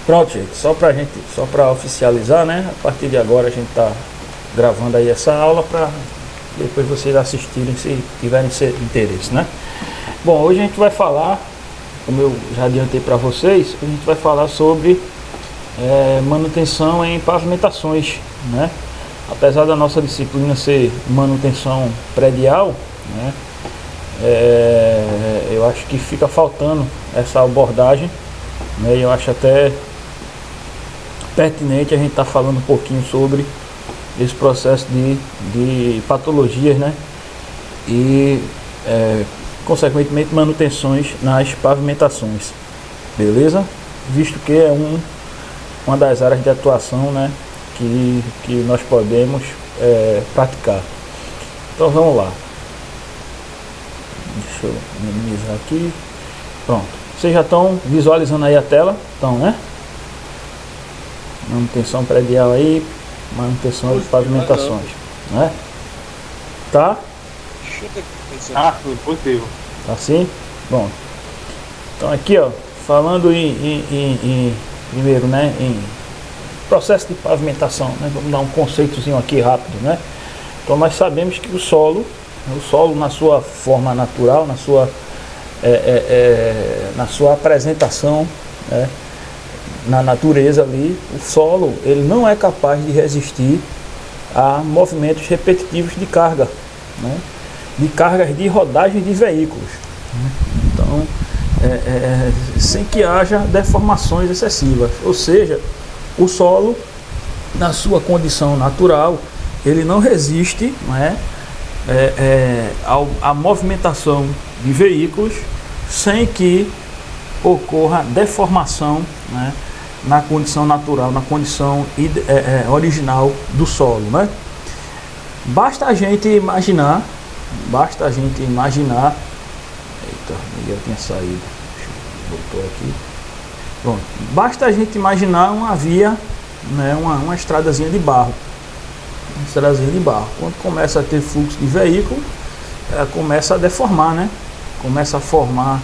Pronto, gente, só para oficializar, né? A partir de agora a gente tá gravando aí essa aula para depois vocês assistirem se tiverem interesse, né? Bom, hoje a gente vai falar, como eu já adiantei para vocês, a gente vai falar sobre manutenção em pavimentações, né? Apesar da nossa disciplina ser manutenção predial, né? Eu acho que fica faltando essa abordagem, né? Eu acho até pertinente a gente estar falando um pouquinho sobre esse processo de patologias, né? E consequentemente manutenções nas pavimentações, beleza? Visto que é uma das áreas de atuação, né, que nós podemos praticar. Então vamos lá. Deixa eu minimizar aqui. Pronto. Vocês já estão visualizando aí a tela? Então, né? Manutenção predial aí, manutenção de pavimentações, né? Tá? Positivo. Assim? Bom. Então aqui, ó, falando em primeiro, né, em processo de pavimentação, né? Vamos dar um conceitozinho aqui rápido, né? Então nós sabemos que o solo na sua forma natural, na sua apresentação, né, na natureza ali, o solo ele não é capaz de resistir a movimentos repetitivos de carga, né, de cargas de rodagem de veículos. Então, sem que haja deformações excessivas, ou seja, o solo na sua condição natural ele não resiste, né, à movimentação de veículos sem que ocorra deformação, né, na condição natural, na condição original do solo, né? Basta a gente imaginar, eita, Miguel tinha saído, voltou aqui, pronto, basta a gente imaginar uma via, né, uma estradazinha de barro, quando começa a ter fluxo de veículo, ela começa a deformar, né? Começa a formar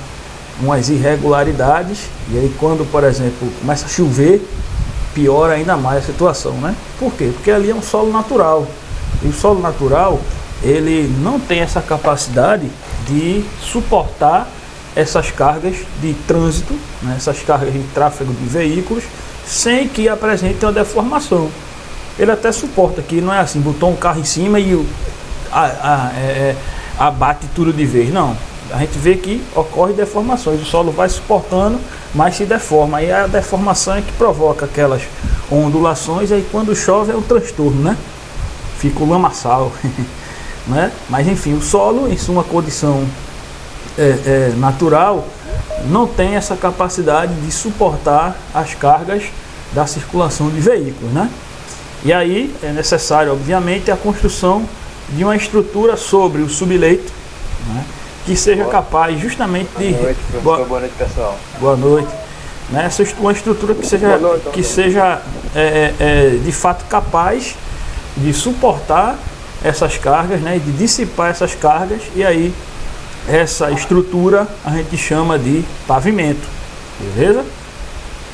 umas irregularidades, e aí quando, por exemplo, começa a chover, piora ainda mais a situação, né? Por quê? Porque ali é um solo natural, e o solo natural, ele não tem essa capacidade de suportar essas cargas de trânsito, né? Essas cargas de tráfego de veículos, sem que apresente uma deformação. Ele até suporta, que não é assim, botou um carro em cima e abate tudo de vez, não. A gente vê que ocorre deformações, o solo vai suportando, mas se deforma, e a deformação é que provoca aquelas ondulações, e aí quando chove é um transtorno, né? Fica o lamaçal, né? Mas enfim, o solo em sua condição natural não tem essa capacidade de suportar as cargas da circulação de veículos, né? E aí é necessário, obviamente, a construção de uma estrutura sobre o subleito, né, que seja capaz justamente de... Boa noite, pessoal. Boa noite. Né, uma estrutura que seja de fato capaz de suportar essas cargas, né, de dissipar essas cargas, e aí essa estrutura a gente chama de pavimento. Beleza?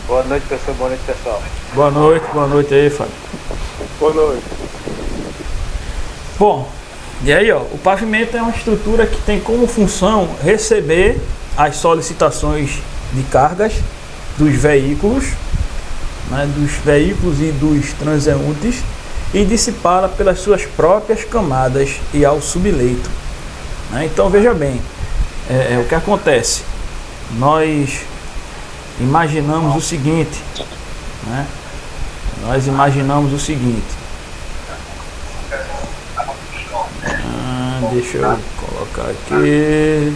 Boa noite, pessoal. Boa noite, pessoal. Boa noite aí, Fábio. Boa noite. Bom, e aí, ó, o pavimento é uma estrutura que tem como função receber as solicitações de cargas dos veículos, né, e dos transeuntes, e dissipá-la pelas suas próprias camadas e ao subleito, né? Então veja bem, o que acontece, nós imaginamos o seguinte, né? Deixa eu colocar aqui.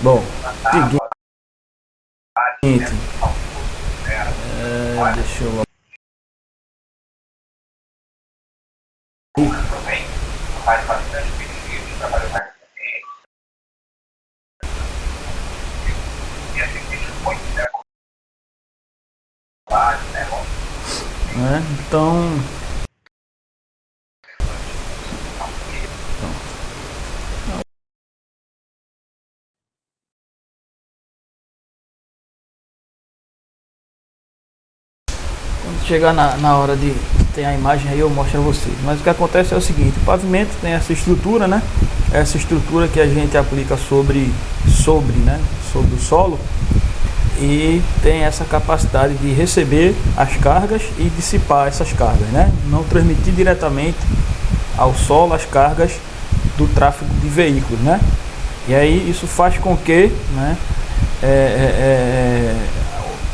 Bom, seguinte, deixa eu então chegar na hora de ter a imagem aí eu mostro a vocês. Mas o que acontece é o seguinte: o pavimento tem essa estrutura, né? Essa estrutura que a gente aplica sobre o solo, e tem essa capacidade de receber as cargas e dissipar essas cargas, né? Não transmitir diretamente ao solo as cargas do tráfego de veículos, né? E aí isso faz com que, né,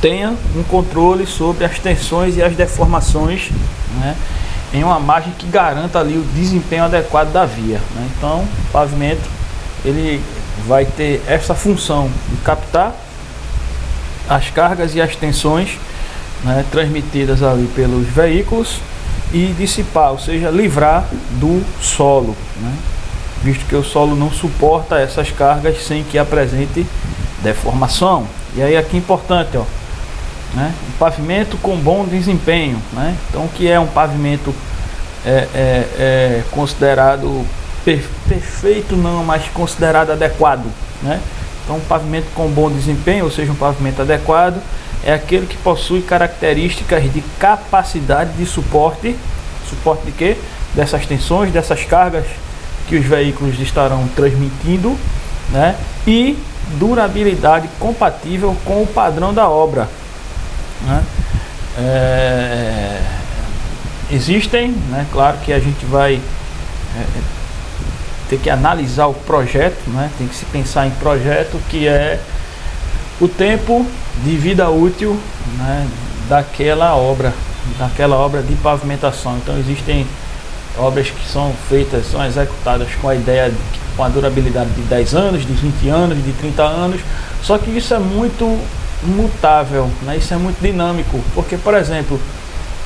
tenha um controle sobre as tensões e as deformações, né, em uma margem que garanta ali o desempenho adequado da via, né? Então o pavimento ele vai ter essa função de captar as cargas e as tensões, né, transmitidas ali pelos veículos e dissipar, ou seja, livrar do solo, né, visto que o solo não suporta essas cargas sem que apresente deformação. E aí aqui é importante, ó, né, um pavimento com bom desempenho, né? Então o que é um pavimento considerado perfeito não, mas considerado adequado, né? Então um pavimento com bom desempenho, ou seja, um pavimento adequado, é aquele que possui características de capacidade de suporte de quê? Dessas tensões, dessas cargas que os veículos estarão transmitindo, né? E durabilidade compatível com o padrão da obra, né? Existem, né? Claro que a gente vai ter que analisar o projeto, né? Tem que se pensar em projeto, que é o tempo de vida útil, né, daquela obra de pavimentação. Então existem obras que são feitas, são executadas com a ideia com a durabilidade de 10 anos, de 20 anos, de 30 anos, só que isso é muito mutável, né? Isso é muito dinâmico, porque, por exemplo,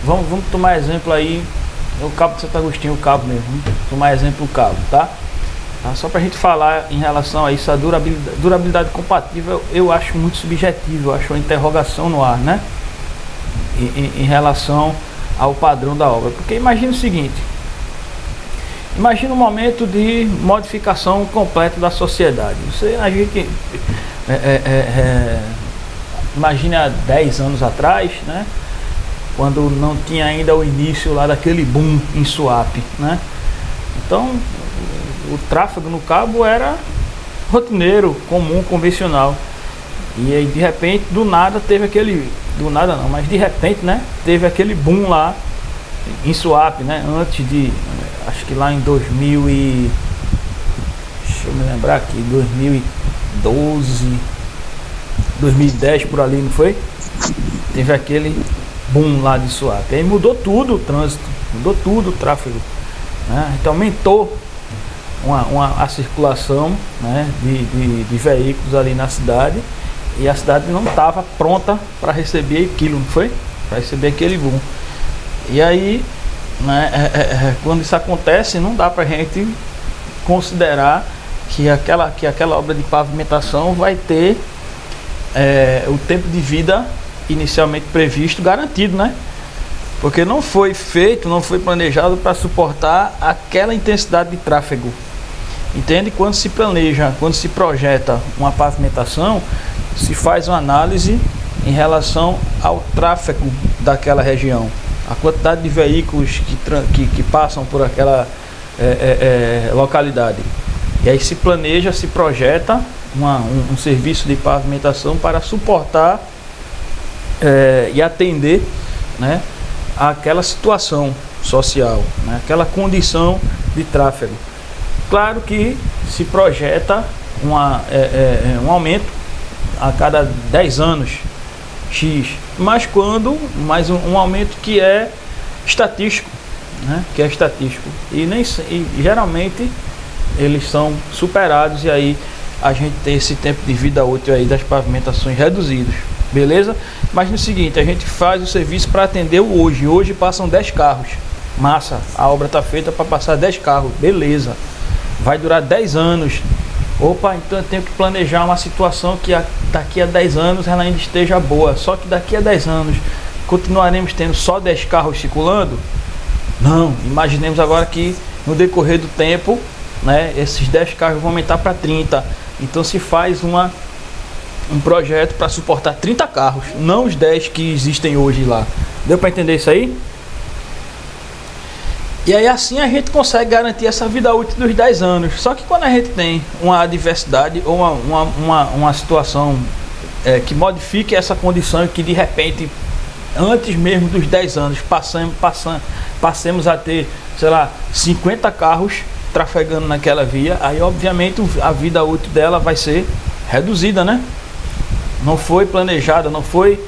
vamos tomar exemplo aí o cabo de Santo Agostinho, o cabo mesmo, vamos tomar exemplo o cabo, tá? Só para a gente falar em relação a isso, a durabilidade compatível, eu acho muito subjetivo, eu acho uma interrogação no ar, né? Em relação ao padrão da obra, porque imagina o seguinte: imagina um momento de modificação completa da sociedade. A gente imagina há 10 anos atrás, né? Quando não tinha ainda o início lá daquele boom em Suape, né? Então o tráfego no cabo era rotineiro, comum, convencional. E aí de repente, do nada teve aquele... Do nada não, mas de repente, né? Teve aquele boom lá em Suape, né? Antes de... Acho que lá em 2000 e... Deixa eu me lembrar aqui, 2012... 2010 por ali, não foi? Teve aquele boom lá de Suape. Aí mudou tudo o trânsito, mudou tudo o tráfego, né? Então aumentou a circulação, né, de veículos ali na cidade, e a cidade não estava pronta para receber aquilo, não foi? Para receber aquele boom. E aí, né, quando isso acontece, não dá para a gente considerar que aquela obra de pavimentação vai ter o tempo de vida inicialmente previsto garantido, né? Porque não foi feito, não foi planejado para suportar aquela intensidade de tráfego. Entende? Quando se planeja, quando se projeta uma pavimentação, se faz uma análise em relação ao tráfego daquela região, a quantidade de veículos que passam por aquela localidade. E aí se planeja, se projeta um serviço de pavimentação para suportar e atender, né, aquela situação social, né, aquela condição de tráfego. Claro que se projeta um aumento a cada 10 anos X, mas um aumento que é estatístico, né, e geralmente eles são superados, e aí a gente tem esse tempo de vida útil aí das pavimentações reduzidos, beleza? Mas no seguinte, a gente faz o serviço para atender o hoje. Hoje passam 10 carros, massa, a obra está feita para passar 10 carros, beleza, vai durar 10 anos. Opa, então eu tenho que planejar uma situação que daqui a 10 anos ela ainda esteja boa, só que daqui a 10 anos continuaremos tendo só 10 carros circulando? Não, imaginemos agora que no decorrer do tempo, né, esses 10 carros vão aumentar para 30. Então se faz um projeto para suportar 30 carros, não os 10 que existem hoje lá. Deu para entender isso aí? E aí assim a gente consegue garantir essa vida útil dos 10 anos. Só que quando a gente tem uma adversidade ou uma situação que modifique essa condição e que de repente, antes mesmo dos 10 anos, passemos a ter, sei lá, 50 carros trafegando naquela via, aí obviamente a vida útil dela vai ser reduzida, né? Não foi planejada, não foi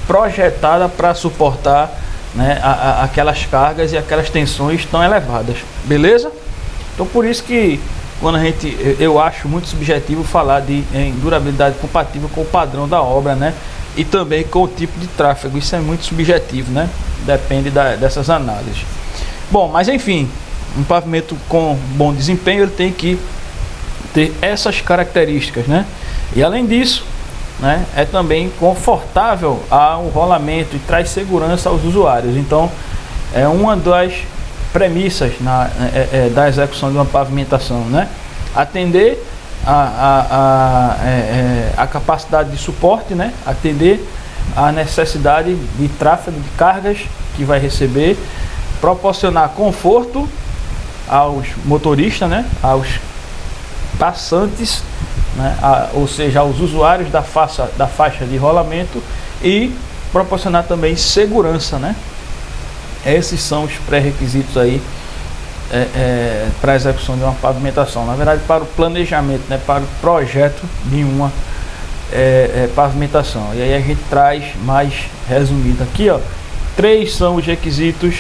projetada para suportar, né, aquelas cargas e aquelas tensões tão elevadas, beleza? Então por isso que quando eu acho muito subjetivo falar em durabilidade compatível com o padrão da obra, né? E também com o tipo de tráfego, isso é muito subjetivo, né? Depende dessas análises. Bom, mas enfim, um pavimento com bom desempenho ele tem que ter essas características, né? E além disso, né, é também confortável ao rolamento e traz segurança aos usuários. Então é uma das premissas da execução de uma pavimentação, né? Atender a capacidade de suporte, né? Atender a necessidade de tráfego de cargas que vai receber, proporcionar conforto aos motoristas, né? Aos passantes, né? Ou seja, aos usuários da faixa de rolamento, e proporcionar também segurança, né? Esses são os pré-requisitos aí para a execução de uma pavimentação, na verdade para o planejamento, né? Para o projeto de uma pavimentação. E aí a gente traz mais resumido aqui, ó, 3 são os requisitos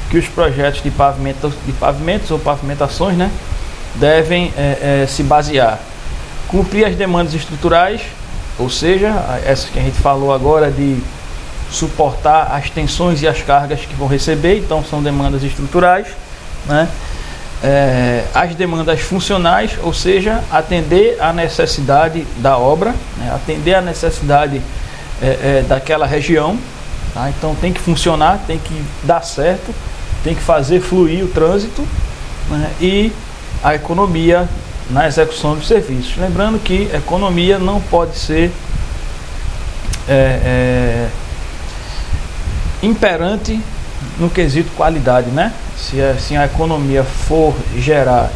que os projetos de pavimentos ou pavimentações, né, devem se basear: cumprir as demandas estruturais, ou seja, essas que a gente falou agora, de suportar as tensões e as cargas que vão receber, então são demandas estruturais, né? As demandas funcionais, ou seja, atender à necessidade da obra, né? Atender à necessidade daquela região, tá? Então tem que funcionar, tem que dar certo, tem que fazer fluir o trânsito, né? E a economia na execução dos serviços. Lembrando que economia não pode ser imperante no quesito qualidade, né? Se a economia for gerar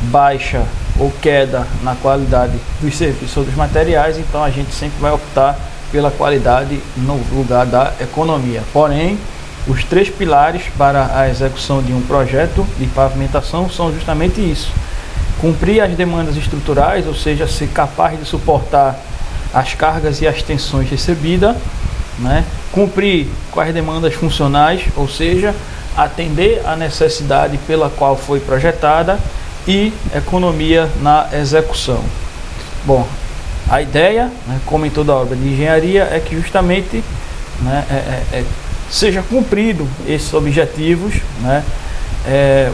baixa ou queda na qualidade dos serviços ou dos materiais, então a gente sempre vai optar pela qualidade no lugar da economia. Porém, os 3 pilares para a execução de um projeto de pavimentação são justamente isso: cumprir as demandas estruturais, ou seja, ser capaz de suportar as cargas e as tensões recebidas, né? Cumprir com as demandas funcionais, ou seja, atender a necessidade pela qual foi projetada, e economia na execução. Bom, a ideia, né, como em toda obra de engenharia, é que justamente, né, seja cumprido esses objetivos, né,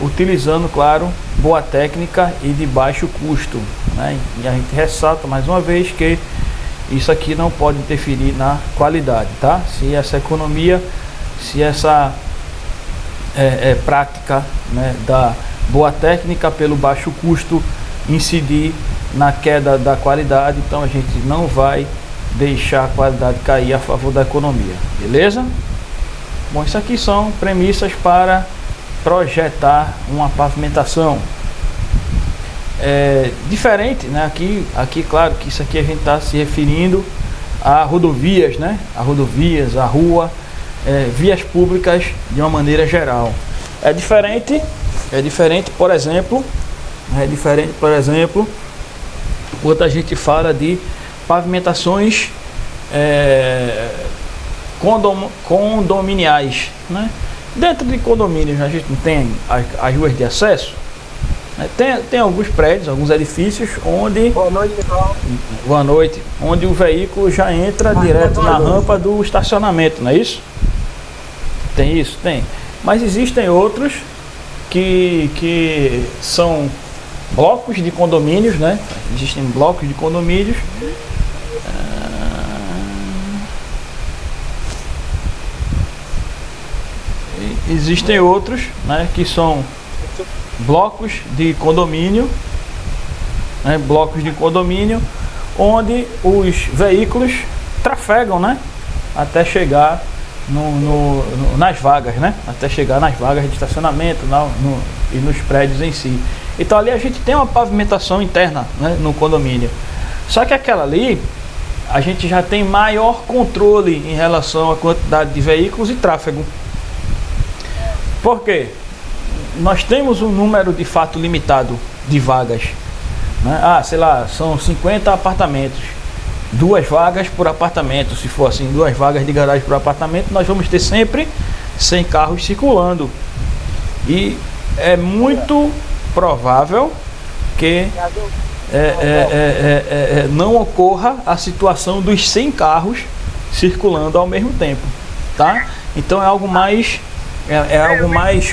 utilizando, claro, boa técnica e de baixo custo, né? E a gente ressalta mais uma vez que isso aqui não pode interferir na qualidade, tá? Se essa economia, se essa prática, né, da boa técnica pelo baixo custo incidir na queda da qualidade, então a gente não vai deixar a qualidade cair a favor da economia, beleza? Bom, isso aqui são premissas para projetar uma pavimentação. Diferente, né? Aqui claro que isso aqui a gente está se referindo a rodovias, né? A rodovias, a rua, vias públicas de uma maneira geral. É diferente, por exemplo, quando a gente fala de pavimentações condominiais, né? Dentro de condomínios a gente não tem as ruas de acesso, né? Tem alguns prédios, alguns edifícios onde... Boa noite, pessoal. Boa noite. Onde o veículo já entra direto na rampa do estacionamento, não é isso? Tem isso? Tem. Mas existem outros que são blocos de condomínios, né? Existem blocos de condomínios. Existem outros, né, que são blocos de condomínio, né, onde os veículos trafegam, né, até chegar nas vagas, né? Até chegar nas vagas de estacionamento e nos prédios em si. Então ali a gente tem uma pavimentação interna, né, no condomínio. Só que aquela ali, a gente já tem maior controle em relação à quantidade de veículos e tráfego. Por quê? Nós temos um número de fato limitado de vagas, né? Sei lá, são 50 apartamentos. 2 vagas por apartamento. Se for assim, 2 vagas de garagem por apartamento, nós vamos ter sempre 100 carros circulando. E é muito provável que não ocorra a situação dos 100 carros circulando ao mesmo tempo, tá? Então é algo mais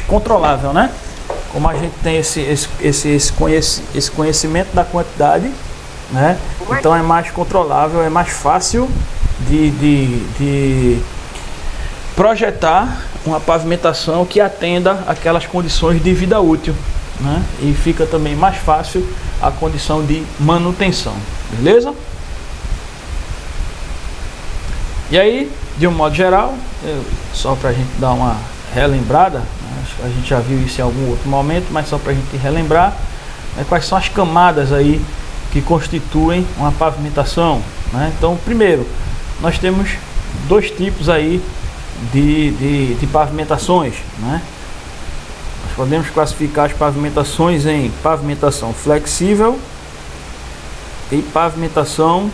controlável, né? Como a gente tem esse conhecimento da quantidade, né? Então é mais controlável, é mais fácil de projetar uma pavimentação que atenda aquelas condições de vida útil, né? E fica também mais fácil a condição de manutenção, beleza? E aí, de um modo geral, só para a gente dar uma relembrada, né? Acho que a gente já viu isso em algum outro momento, mas só para a gente relembrar, né, quais são as camadas aí que constituem uma pavimentação, né? Então, primeiro, nós temos 2 tipos aí de pavimentações, né? Nós podemos classificar as pavimentações em pavimentação flexível e pavimentação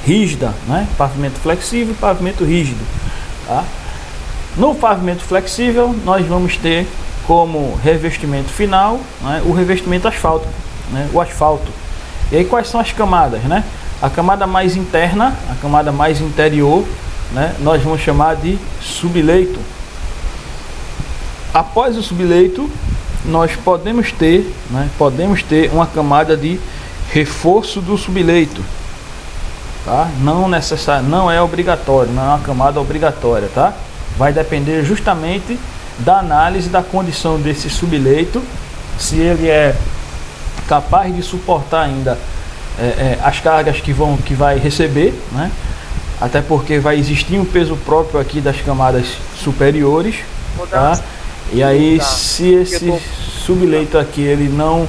rígida, né? Pavimento flexível e pavimento rígido, tá? No pavimento flexível, nós vamos ter como revestimento final, né, o revestimento asfáltico, né, o asfalto. E aí quais são as camadas, né? A camada mais interna, a camada mais interior, né, nós vamos chamar de subleito. Após o subleito, nós podemos ter uma camada de reforço do subleito, tá? Não é obrigatório, não é uma camada obrigatória, tá? Vai depender justamente da análise da condição desse subleito, se ele é capaz de suportar ainda as cargas que vai receber, né? Até porque vai existir um peso próprio aqui das camadas superiores, tá? E aí, se esse subleito aqui ele não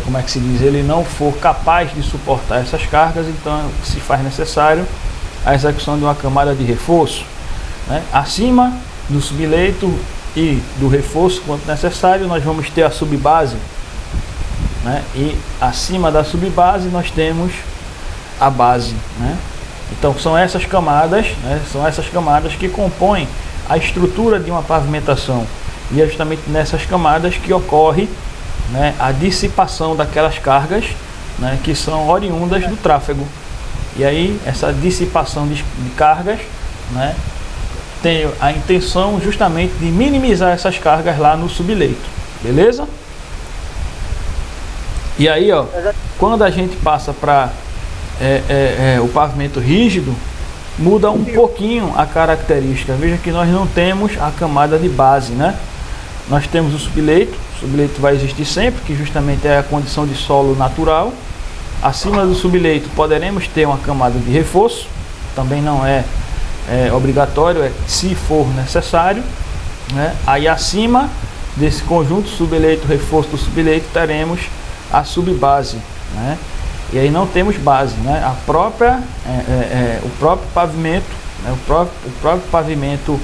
como é que se diz, ele não for capaz de suportar essas cargas, então se faz necessário a execução de uma camada de reforço, né? Acima do subleito e do reforço, quanto necessário, nós vamos ter a subbase, né? E acima da subbase nós temos a base, né? Então são essas camadas, né? São essas camadas que compõem a estrutura de uma pavimentação, e é justamente nessas camadas que ocorre, né, a dissipação daquelas cargas, né, que são oriundas do tráfego. E aí essa dissipação de cargas, né, tem a intenção justamente de minimizar essas cargas lá no subleito, beleza? E aí, ó, quando a gente passa para o pavimento rígido, muda um pouquinho a característica. Veja que nós não temos a camada de base, né? Nós temos o subleito vai existir sempre, que justamente é a condição de solo natural. Acima do subleito poderemos ter uma camada de reforço, também não é obrigatório, se for necessário, né? Aí acima desse conjunto subleito, reforço do subleito, teremos a subbase, né? E aí não temos base, né? A própria o próprio pavimento, né? o próprio pavimento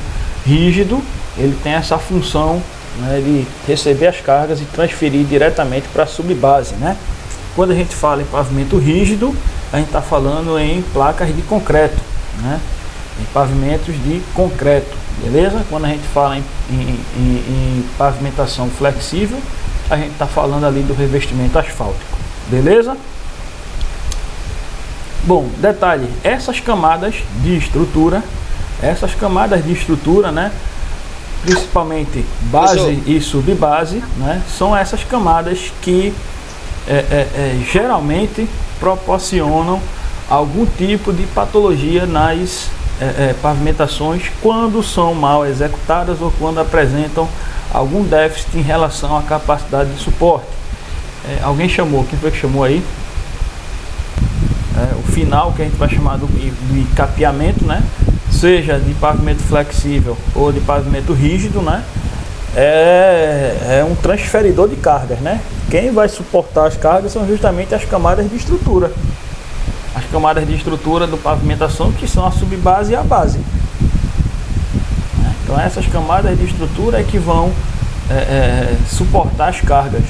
rígido, ele tem essa função, né, de receber as cargas e transferir diretamente para a subbase, né? Quando a gente fala em pavimento rígido, a gente está falando em placas de concreto, né? Em pavimentos de concreto, beleza? Quando a gente fala em pavimentação flexível, a gente está falando ali do revestimento asfáltico, beleza? Bom, detalhe, essas camadas de estrutura, né, principalmente base e subbase, né, são essas camadas que geralmente proporcionam algum tipo de patologia nas pavimentações quando são mal executadas ou quando apresentam algum déficit em relação à capacidade de suporte. Alguém chamou, quem foi que chamou aí? o final, que a gente vai chamar de capeamento, né? Seja de pavimento flexível ou de pavimento rígido, né? É um transferidor de cargas, né? Quem vai suportar as cargas são justamente as camadas de estrutura. As camadas de estrutura do pavimentação, que são a subbase e a base. Então essas camadas de estrutura é que vão suportar as cargas,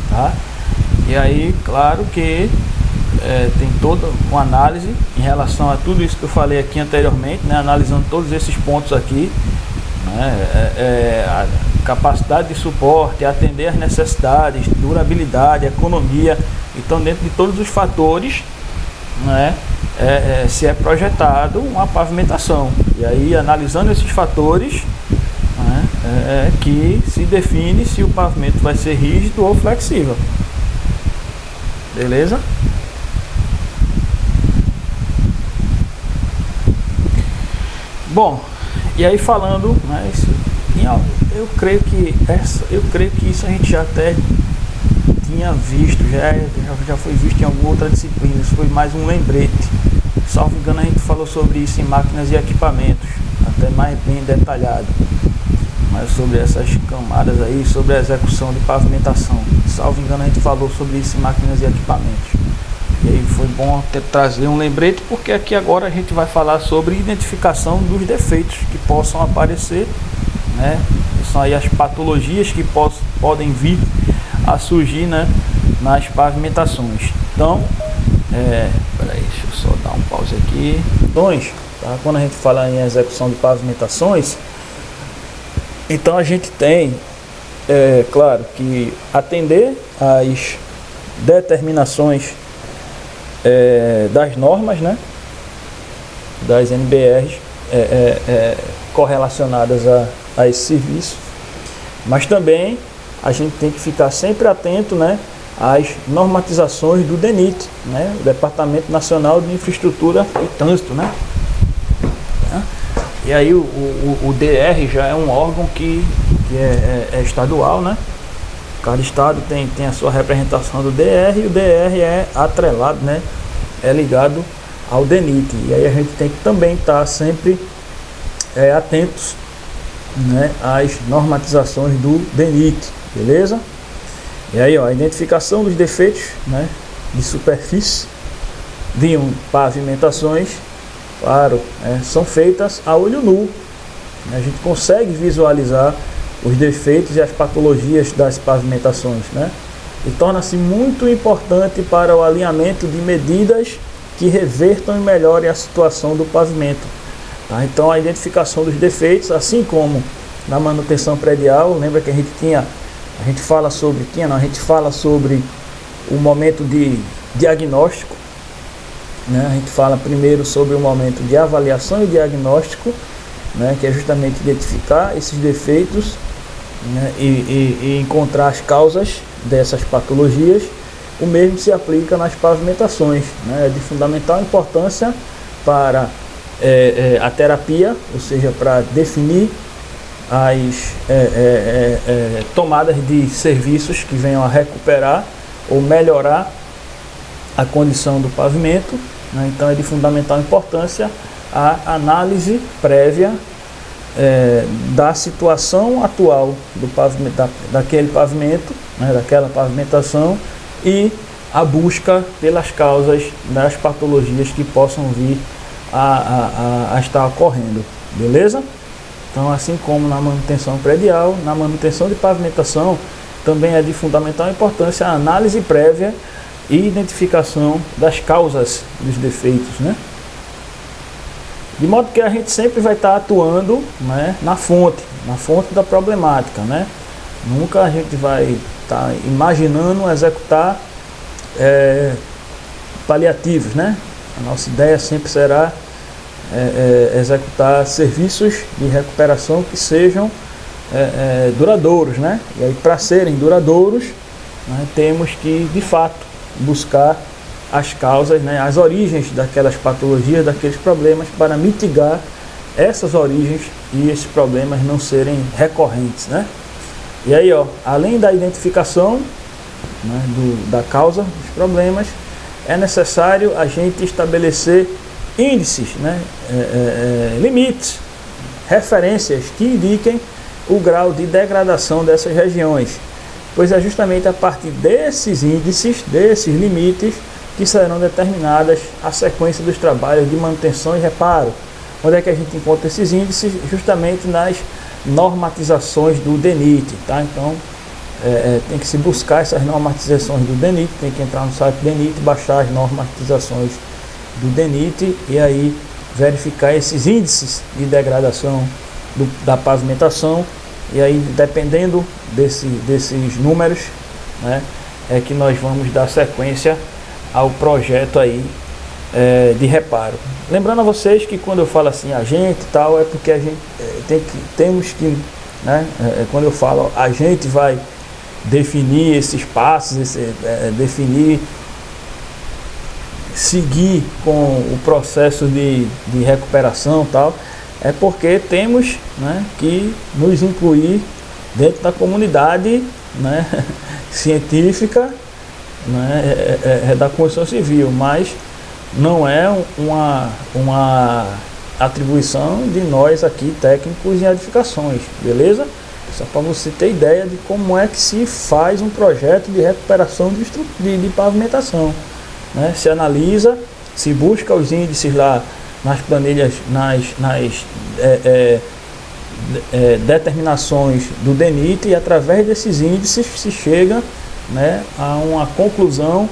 tá? E aí, claro que tem toda uma análise em relação a tudo isso que eu falei aqui anteriormente, né? Analisando todos esses pontos aqui, né? A capacidade de suporte, atender às necessidades, durabilidade, economia. Então, dentro de todos os fatores, né? Se é projetado uma pavimentação. E aí, analisando esses fatores, né? Que se define se o pavimento vai ser rígido ou flexível. Beleza? Bom, e aí falando, né, eu creio que isso a gente já até tinha visto, já foi visto em alguma outra disciplina. Isso foi mais um lembrete. Salvo engano, a gente falou sobre isso em máquinas e equipamentos, até mais bem detalhado. Mas sobre essas camadas aí, sobre a execução de pavimentação. Salvo engano, a gente falou sobre isso em máquinas e equipamentos. E aí foi bom trazer um lembrete, porque aqui agora a gente vai falar sobre identificação dos defeitos que possam aparecer, né? São aí as patologias que podem vir a surgir, né, nas pavimentações. Então, peraí, deixa eu só dar um pause aqui. Tá? Quando a gente fala em execução de pavimentações, então a gente tem, claro, que atender às determinações das normas, né, das NBRs correlacionadas a esse serviço, mas também a gente tem que ficar sempre atento, né, às normatizações do DENIT, né, o Departamento Nacional de Infraestrutura e Trânsito, né. E aí o DR já é um órgão que é estadual, né. Cada estado tem a sua representação do DR, e o DR é atrelado, né, é ligado ao DENIT. E aí a gente tem que também estar sempre atentos, né, às normatizações do DENIT, beleza? E aí, ó, a identificação dos defeitos, né, de superfície de pavimentações, claro, são feitas a olho nu. A gente consegue visualizar os defeitos e as patologias das pavimentações, né? E torna-se muito importante para o alinhamento de medidas que revertam e melhorem a situação do pavimento, tá? Então a identificação dos defeitos, assim como na manutenção predial, lembra que a gente fala sobre o momento de diagnóstico, né? A gente fala primeiro sobre o momento de avaliação e diagnóstico, né? Que é justamente identificar esses defeitos, né? E encontrar as causas dessas patologias. O mesmo se aplica nas pavimentações, né? É de fundamental importância para a terapia, ou seja, para definir as tomadas de serviços que venham a recuperar ou melhorar a condição do pavimento, né? Então é de fundamental importância a análise prévia da situação atual do pavimento, daquele pavimento, né, daquela pavimentação, e a busca pelas causas das patologias que possam vir a estar ocorrendo, beleza? Então, assim como na manutenção predial, na manutenção de pavimentação, também é de fundamental importância a análise prévia e identificação das causas dos defeitos, né? De modo que a gente sempre vai estar atuando, né, na fonte da problemática, né? Nunca a gente vai estar imaginando executar paliativos, né? A nossa ideia sempre será executar serviços de recuperação que sejam duradouros, né? E aí, para serem duradouros, né, temos que, de fato, buscar as causas, né, as origens daquelas patologias, daqueles problemas, para mitigar essas origens e esses problemas não serem recorrentes, né? E aí, ó, além da identificação, né, da causa dos problemas, é necessário a gente estabelecer índices, né? Limites, referências que indiquem o grau de degradação dessas regiões, pois é justamente a partir desses índices, desses limites, que serão determinadas a sequência dos trabalhos de manutenção e reparo. Onde é que a gente encontra esses índices? Justamente nas normatizações do DENIT, tá? Então, tem que se buscar essas normatizações do DENIT, tem que entrar no site do DENIT, baixar as normatizações do DENIT e aí verificar esses índices de degradação da pavimentação, e aí, dependendo desses números, né, é que nós vamos dar sequência ao projeto aí de reparo. Lembrando a vocês que quando eu falo assim a gente e tal, é porque a gente temos que, né, quando eu falo a gente vai definir esses passos, seguir com o processo de recuperação e tal, é porque temos, né, que nos incluir dentro da comunidade, né, científica, né, da construção civil, mas não é uma atribuição de nós aqui, técnicos em edificações, beleza? Só para você ter ideia de como é que se faz um projeto de recuperação de pavimentação, né? Se analisa, se busca os índices lá nas planilhas, nas determinações do DENIT, e através desses índices se chega, né, a uma conclusão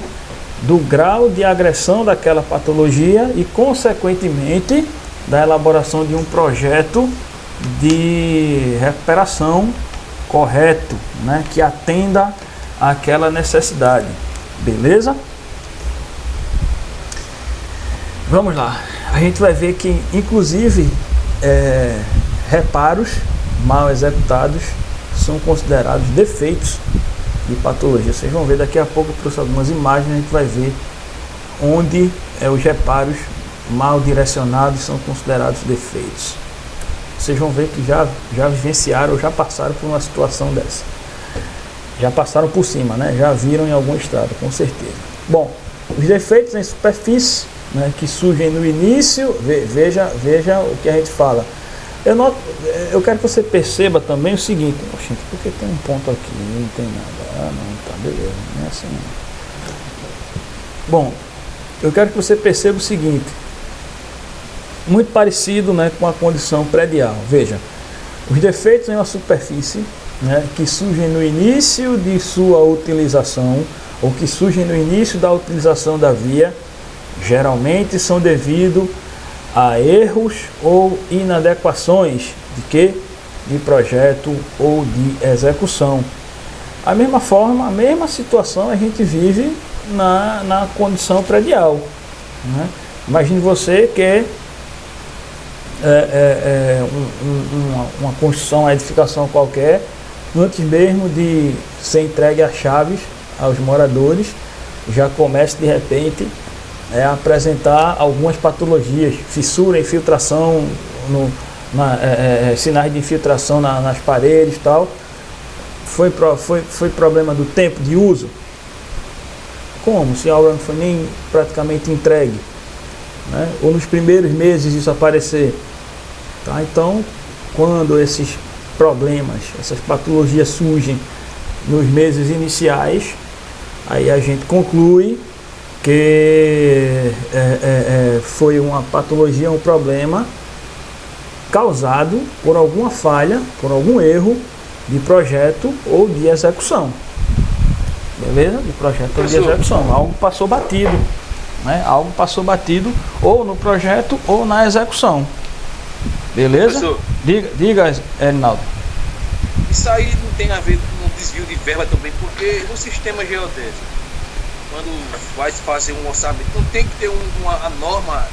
do grau de agressão daquela patologia e, consequentemente, da elaboração de um projeto de recuperação correto, né, que atenda àquela necessidade. Beleza? Vamos lá. A gente vai ver que, inclusive, reparos mal executados são considerados defeitos de patologia. Vocês vão ver daqui a pouco, eu trouxe algumas imagens, a gente vai ver onde os reparos mal direcionados são considerados defeitos. Vocês vão ver que já vivenciaram, já passaram por uma situação dessa. Já passaram por cima, né? Já viram em algum estrada, com certeza. Bom, os defeitos em superfície, né, que surgem no início, veja o que a gente fala. Eu quero que você perceba também o seguinte, gente, porque tem um ponto aqui, não tem nada. Ah, não, tá, beleza, não é assim não. Bom, eu quero que você perceba o seguinte, muito parecido, né, com a condição predial. Veja, os defeitos em uma superfície, né, que surgem no início de sua utilização, ou que surgem no início da utilização da via, geralmente são devido a erros ou inadequações de quê? De projeto ou de execução. A mesma forma, a mesma situação a gente vive na condição predial, né? Imagine você que uma construção, uma edificação qualquer, antes mesmo de ser entregue as chaves aos moradores, já começa de repente a apresentar algumas patologias, fissura, infiltração, sinais de infiltração nas paredes e tal. Foi problema do tempo de uso? Como? Se a obra não foi nem praticamente entregue, né? Ou nos primeiros meses isso aparecer, tá? Então, quando esses problemas, essas patologias surgem nos meses iniciais, aí a gente conclui que foi uma patologia, um problema causado por alguma falha, por algum erro de projeto ou de execução. Beleza? De projeto ou de execução. Algo passou batido, né? Algo passou batido ou no projeto ou na execução. Beleza? Diga, Erinaldo. Isso aí não tem a ver com um desvio de verba também, porque no sistema geodésico, quando vai se fazer um orçamento, não tem que ter uma norma,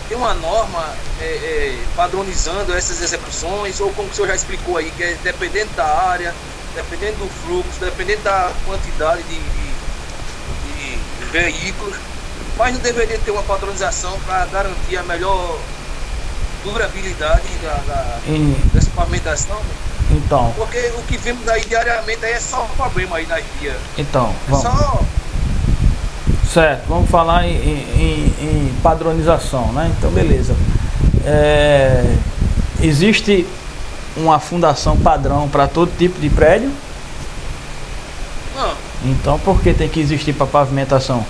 tem uma norma padronizando essas execuções, ou como o senhor já explicou aí, que é dependendo da área, dependendo do fluxo, dependendo da quantidade de veículos, mas não deveria ter uma padronização para garantir a melhor durabilidade dessa pavimentação? Então, porque o que vemos aí diariamente aí é só um problema aí nas vias. Então, é vamos. só Certo, vamos falar em padronização, né? Então, beleza. Existe uma fundação padrão para todo tipo de prédio? Não. Então, por que tem que existir para pavimentação?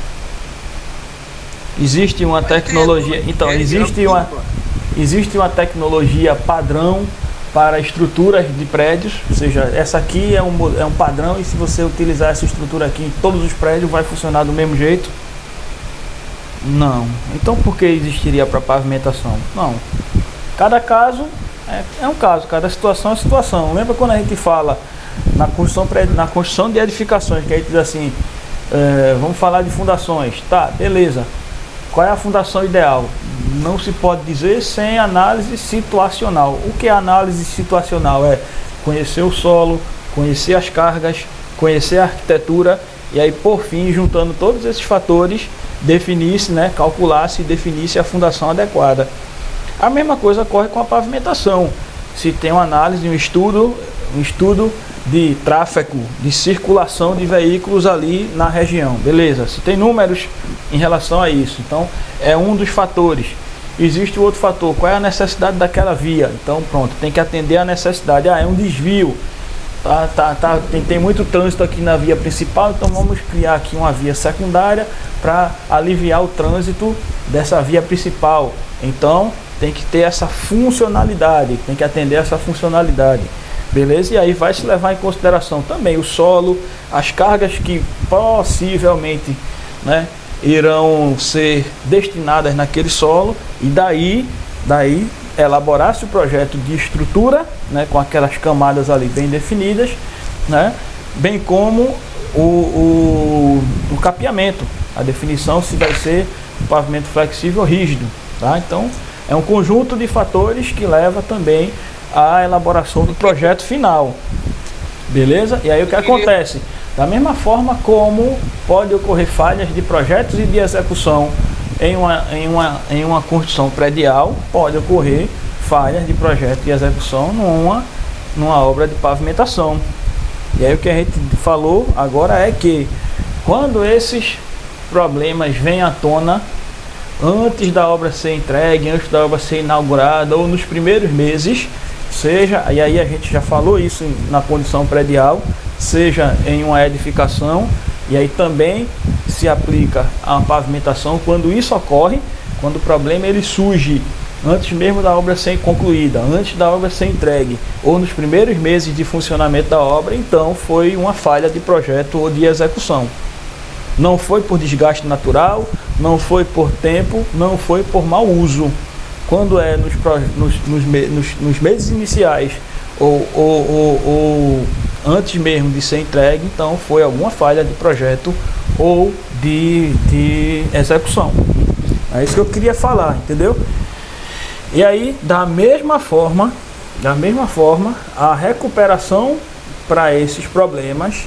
Existe uma tecnologia. Então, existe uma tecnologia padrão para estruturas de prédios, ou seja, essa aqui é um padrão e se você utilizar essa estrutura aqui em todos os prédios vai funcionar do mesmo jeito? Não. Então por que existiria para pavimentação? Não. Cada caso é um caso, cada situação é situação. Lembra quando a gente fala na construção de edificações, que a gente diz assim, vamos falar de fundações, tá, beleza. Qual é a fundação ideal? Não se pode dizer sem análise situacional. O que é análise situacional? É conhecer o solo, conhecer as cargas, conhecer a arquitetura e aí, por fim, juntando todos esses fatores, definir-se, né, calcular-se e definir-se a fundação adequada. A mesma coisa ocorre com a pavimentação. Se tem uma análise, um estudo de tráfego, de circulação de veículos ali na região, beleza, se tem números em relação a isso, então é um dos fatores. Existe o outro fator, qual é a necessidade daquela via? Então pronto, tem que atender a necessidade. É um desvio, tem muito trânsito aqui na via principal, então vamos criar aqui uma via secundária para aliviar o trânsito dessa via principal. Então tem que ter essa funcionalidade, tem que atender essa funcionalidade. Beleza? E aí vai se levar em consideração também o solo, as cargas que possivelmente, né, irão ser destinadas naquele solo e daí elaborar-se o projeto de estrutura, né, com aquelas camadas ali bem definidas, né, bem como o capeamento, a definição se vai ser um pavimento flexível ou rígido. Tá? Então é um conjunto de fatores que leva também a elaboração do projeto final, beleza? E aí o que acontece? Da mesma forma como pode ocorrer falhas de projetos e de execução em uma construção predial, pode ocorrer falhas de projeto e execução numa obra de pavimentação. E aí o que a gente falou agora é que quando esses problemas vêm à tona antes da obra ser entregue, antes da obra ser inaugurada ou nos primeiros meses, seja, e aí a gente já falou isso na condição predial, seja em uma edificação, e aí também se aplica a pavimentação quando isso ocorre, quando o problema ele surge antes mesmo da obra ser concluída, antes da obra ser entregue, ou nos primeiros meses de funcionamento da obra, então foi uma falha de projeto ou de execução. Não foi por desgaste natural, não foi por tempo, não foi por mau uso. Quando é nos meses iniciais ou antes mesmo de ser entregue, então foi alguma falha de projeto ou de execução. É isso que eu queria falar, entendeu? E aí, da mesma forma, a recuperação para esses problemas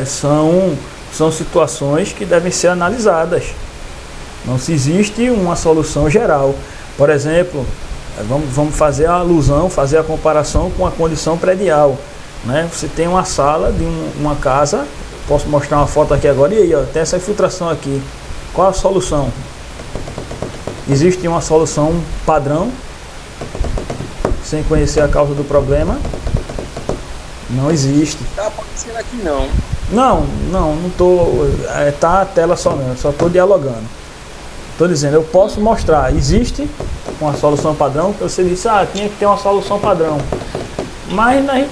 são situações que devem ser analisadas. Não se existe uma solução geral. Por exemplo, vamos fazer a alusão, fazer a comparação com a condição predial, né? Você tem uma sala de uma casa, posso mostrar uma foto aqui agora, e aí, ó, tem essa infiltração aqui. Qual a solução? Existe uma solução padrão, sem conhecer a causa do problema? Não existe. Tá aparecendo aqui não. Não tô. Tá a tela só mesmo, só tô dialogando. Estou dizendo, eu posso mostrar, existe uma solução padrão, que você disse, tinha que ter uma solução padrão. Mas a gente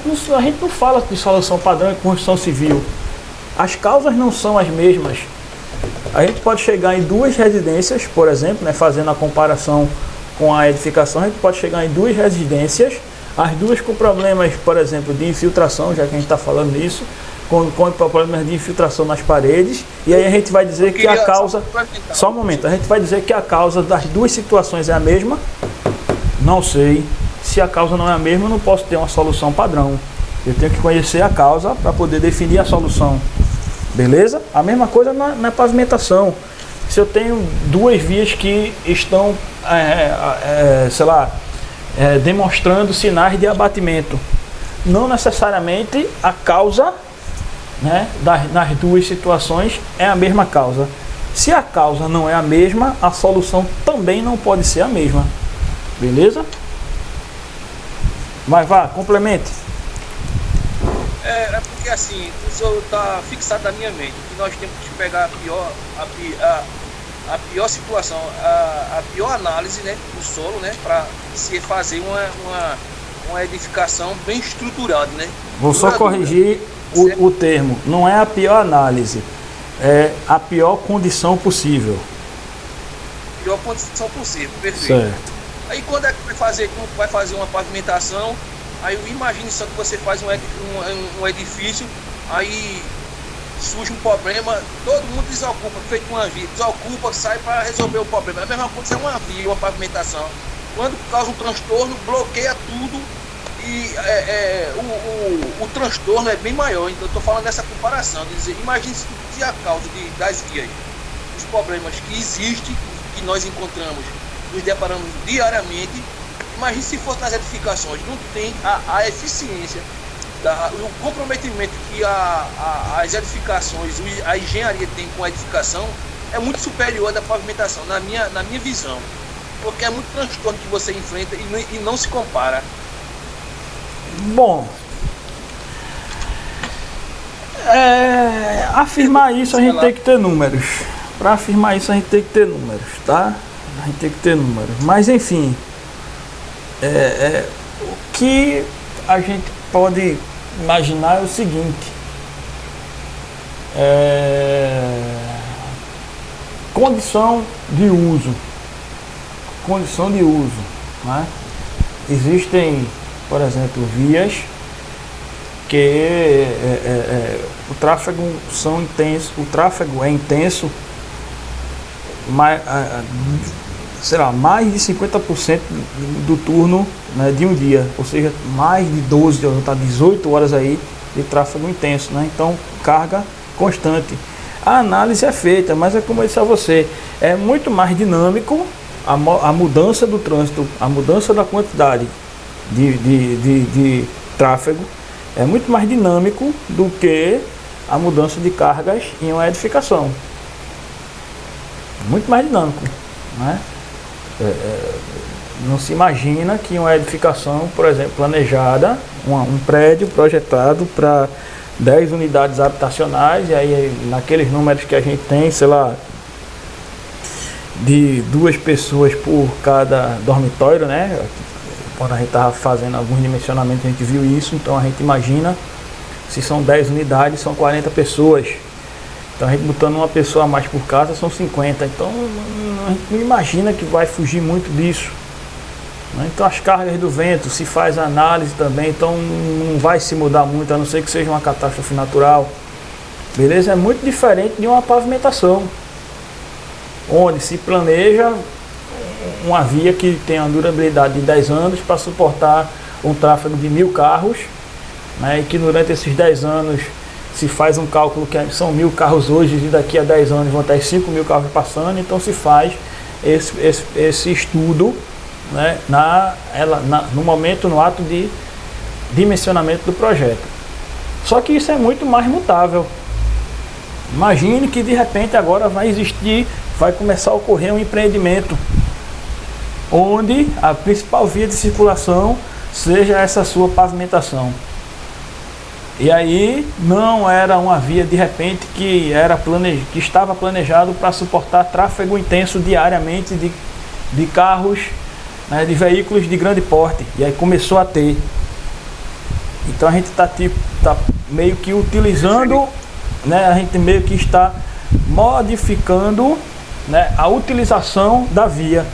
não fala de solução padrão em construção civil. As causas não são as mesmas. A gente pode chegar em duas residências, por exemplo, né, fazendo a comparação com a edificação, a gente pode chegar em duas residências, as duas com problemas, por exemplo, de infiltração, já que a gente está falando nisso, com problemas de infiltração nas paredes, e aí a gente vai dizer que a causa... Só um momento, a gente vai dizer que a causa das duas situações é a mesma? Não sei. Se a causa não é a mesma, eu não posso ter uma solução padrão. Eu tenho que conhecer a causa para poder definir a solução. Beleza? A mesma coisa na pavimentação. Se eu tenho duas vias que estão, demonstrando sinais de abatimento, não necessariamente a causa né, nas duas situações é a mesma causa. Se a causa não é a mesma, a solução também não pode ser a mesma. Beleza? Mas vá, complemente. É porque assim, isso está fixado na minha mente, que nós temos que pegar a pior situação, a pior análise, né, do solo, né, para se fazer uma edificação bem estruturada, né? Vou só corrigir o termo. Não é a pior análise, é a pior condição possível. Pior condição possível, perfeito. Certo. Aí quando é que vai fazer uma pavimentação, aí imagine só que você faz um edifício, aí surge um problema, todo mundo desocupa, feito uma via, desocupa, sai para resolver o problema. A mesma coisa é uma via, uma pavimentação. Quando causa um transtorno, bloqueia tudo e o transtorno é bem maior. Então eu estou falando dessa comparação, de dizer, imagine se a causa das vias, os problemas que existem, que nós encontramos, nos deparamos diariamente, imagine se fosse nas edificações, não tem a eficiência, o comprometimento que as edificações, a engenharia tem com a edificação é muito superior à da pavimentação, na minha visão, porque é muito transtorno que você enfrenta e não se compara. Bom, afirmar isso a gente tem que ter números. Para afirmar isso a gente tem que ter números, tá? A gente tem que ter números. Mas enfim, o que a gente pode imaginar é o seguinte: condição de uso. Né? Existem, por exemplo, vias que o tráfego é intenso, mais de 50% do turno, né, de um dia, ou seja, mais de 18 horas aí de tráfego intenso, né? Então, carga constante. A análise é feita, mas é como eu disse a você, é muito mais dinâmico a mudança do trânsito, a mudança da quantidade de tráfego, é muito mais dinâmico do que a mudança de cargas em uma edificação. Muito mais dinâmico, né? Não se imagina que uma edificação, por exemplo, planejada, um prédio projetado para 10 unidades habitacionais, e aí naqueles números que a gente tem, sei lá, de 2 pessoas por cada dormitório, né? Quando a gente estava fazendo alguns dimensionamentos a gente viu isso, então a gente imagina, se são 10 unidades, são 40 pessoas. Então a gente botando uma pessoa a mais por casa são 50, então a gente não imagina que vai fugir muito disso, né? Então as cargas do vento, se faz análise também, então não vai se mudar muito, a não ser que seja uma catástrofe natural, beleza? É muito diferente de uma pavimentação, onde se planeja uma via que tem uma durabilidade de 10 anos para suportar um tráfego de 1000 carros, né? E que durante esses 10 anos se faz um cálculo que são 1000 carros hoje e daqui a 10 anos vão ter 5.000 carros passando, então se faz esse estudo, né, no ato de dimensionamento do projeto. Só que isso é muito mais mutável. Imagine que de repente agora vai começar a ocorrer um empreendimento onde a principal via de circulação seja essa sua pavimentação. E aí não era uma via de repente que estava planejado para suportar tráfego intenso diariamente de carros, né, de veículos de grande porte. E aí começou a ter. Então a gente está meio que utilizando, né, a gente meio que está modificando, né, a utilização da via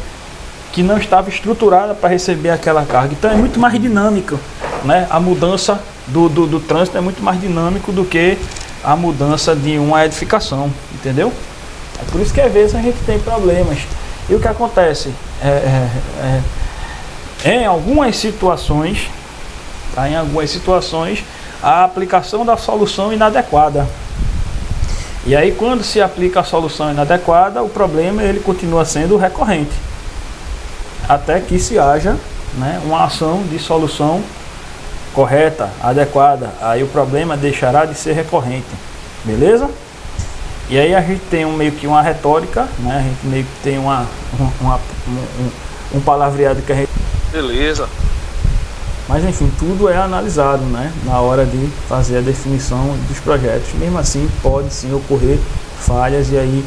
que não estava estruturada para receber aquela carga. Então é muito mais dinâmico, né? A mudança do trânsito é muito mais dinâmico do que a mudança de uma edificação, entendeu? É por isso que às vezes a gente tem problemas. E o que acontece? Em algumas situações, tá? Em algumas situações, a aplicação da solução inadequada. E aí quando se aplica a solução inadequada, o problema ele continua sendo recorrente, até que se haja, né, uma ação de solução correta, adequada, aí o problema deixará de ser recorrente, beleza? E aí a gente tem meio que uma retórica, né? A gente meio que tem um palavreado que a gente... Beleza. Mas enfim, tudo é analisado, né, na hora de fazer a definição dos projetos. Mesmo assim, pode sim ocorrer falhas, e aí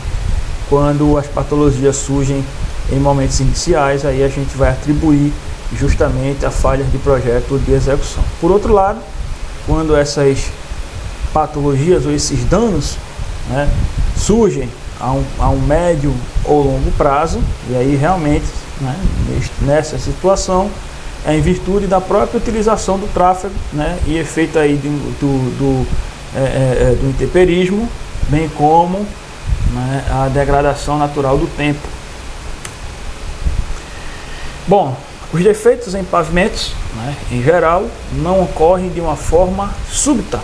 quando as patologias surgem em momentos iniciais, aí a gente vai atribuir justamente a falhas de projeto ou de execução. Por outro lado, quando essas patologias ou esses danos, né, surgem a um médio ou longo prazo, e aí realmente, né, nessa situação, é em virtude da própria utilização do tráfego, né, e efeito aí do intemperismo, bem como, né, a degradação natural do tempo. Bom, os defeitos em pavimentos, né, em geral, não ocorrem de uma forma súbita,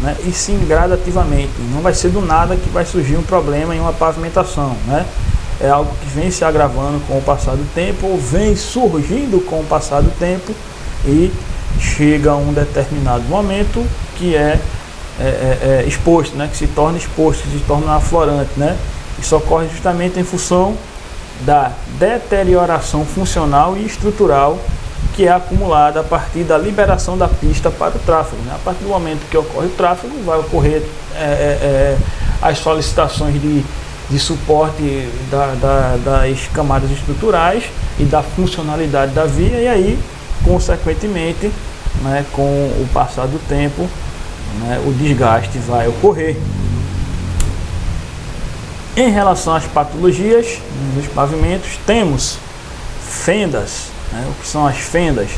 né, e sim gradativamente. Não vai ser do nada que vai surgir um problema em uma pavimentação, né? É algo que vem se agravando com o passar do tempo, ou vem surgindo com o passar do tempo, e chega a um determinado momento que é exposto, né? Que se torna exposto, que se torna aflorante, né? Isso ocorre justamente em função da deterioração funcional e estrutural que é acumulada a partir da liberação da pista para o tráfego, né? A partir do momento que ocorre o tráfego, vai ocorrer as solicitações de suporte das camadas estruturais e da funcionalidade da via, e aí, consequentemente, né, com o passar do tempo, né, o desgaste vai ocorrer. Em relação às patologias dos pavimentos, temos fendas, né? O que são as fendas?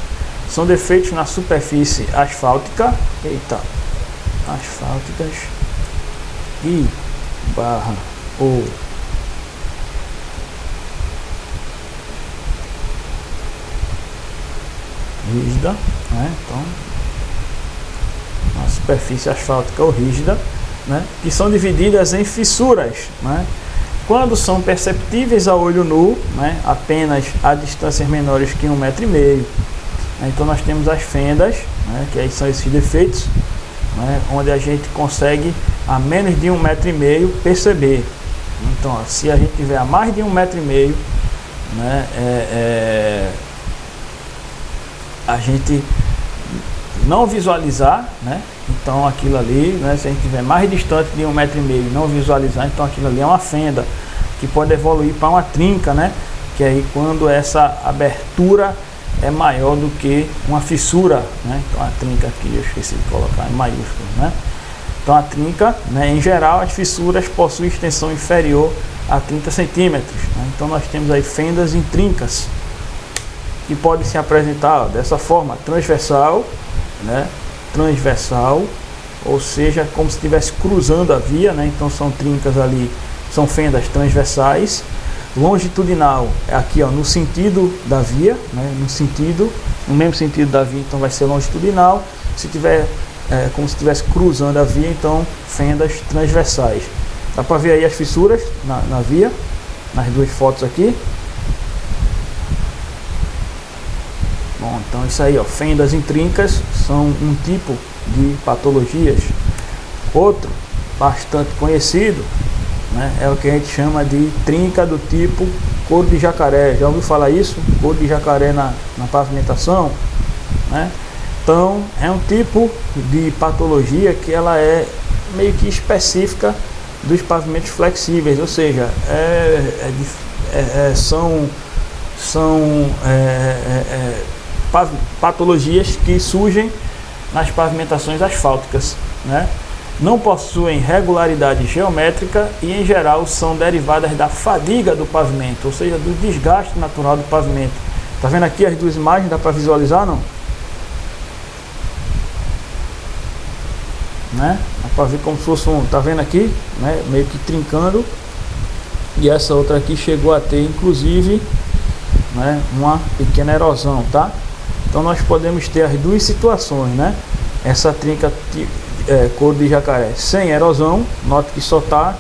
São defeitos na superfície asfálticas e barra ou rígida, né? Então, a superfície asfáltica ou rígida, né, que são divididas em fissuras, né, quando são perceptíveis a olho nu, né, apenas a distâncias menores que 1,5 metro. Então nós temos as fendas, né, que aí são esses defeitos, né, onde a gente consegue a menos de 1,5 metro perceber. Então, ó, se a gente tiver a mais de 1,5 metro, né, a gente não visualizar, né? Então aquilo ali, né, se a gente tiver mais distante de 1,5 metro e não visualizar, então aquilo ali é uma fenda que pode evoluir para uma trinca, né? Que aí quando essa abertura é maior do que uma fissura, né? Então a trinca aqui eu esqueci de colocar em maiúsculo, né? Então a trinca, né, em geral as fissuras possuem extensão inferior a 30 centímetros, né? Então nós temos aí fendas em trincas que podem se apresentar, ó, dessa forma transversal, né? Transversal, ou seja, como se estivesse cruzando a via, né? Então são trincas ali, são fendas transversais. Longitudinal é aqui, ó, no sentido da via, né? No mesmo sentido da via, então vai ser longitudinal. Se tiver como se estivesse cruzando a via, então fendas transversais. Dá para ver aí as fissuras na via, nas duas fotos aqui. Bom, então isso aí, ó, fendas em trincas são um tipo de patologias. Outro bastante conhecido, né, é o que a gente chama de trinca do tipo couro de jacaré. Já ouviu falar isso? Couro de jacaré na pavimentação, né? Então é um tipo de patologia que ela é meio que específica dos pavimentos flexíveis, ou seja, são patologias que surgem nas pavimentações asfálticas, né? Não possuem regularidade geométrica e em geral são derivadas da fadiga do pavimento, ou seja, do desgaste natural do pavimento. Tá vendo aqui as duas imagens? Dá para visualizar, não? Né? Dá para ver como se fosse tá vendo aqui, né? Meio que trincando, e essa outra aqui chegou a ter inclusive, né, uma pequena erosão, tá? Então nós podemos ter as duas situações, né? Essa trinca couro de jacaré sem erosão, note que só está,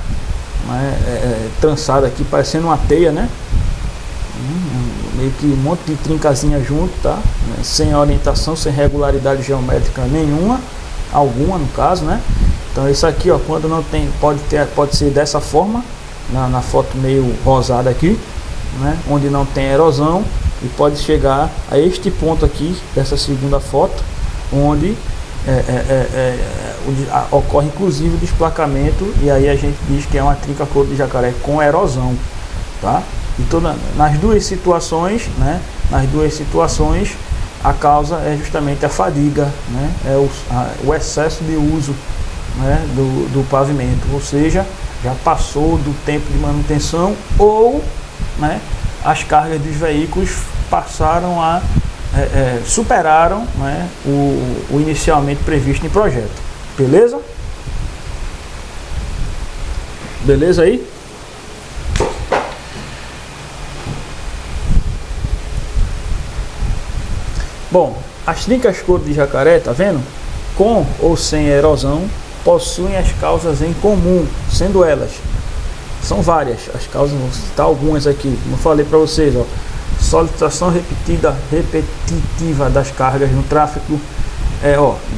né, trançada aqui parecendo uma teia, né? Meio que um monte de trincazinha junto, tá? né, sem orientação, sem regularidade geométrica nenhuma, alguma no caso, né? Então isso aqui, ó, quando não tem, pode ser dessa forma, na foto meio rosada aqui, né, onde não tem erosão, e pode chegar a este ponto aqui dessa segunda foto, onde ocorre inclusive o desplacamento, e aí a gente diz que é uma trinca couro de jacaré com erosão, tá? E nas duas situações, né, a causa é justamente a fadiga, né, o excesso de uso, né, do pavimento, ou seja, já passou do tempo de manutenção, ou, né, as cargas dos veículos passaram a superaram, né, o inicialmente previsto em projeto. Beleza? Beleza aí? Bom, as trincas couro de jacaré, tá vendo? Com ou sem erosão, possuem as causas em comum, sendo elas, são várias as causas, vou citar algumas aqui, como eu falei para vocês, ó, solicitação repetitiva das cargas no tráfego,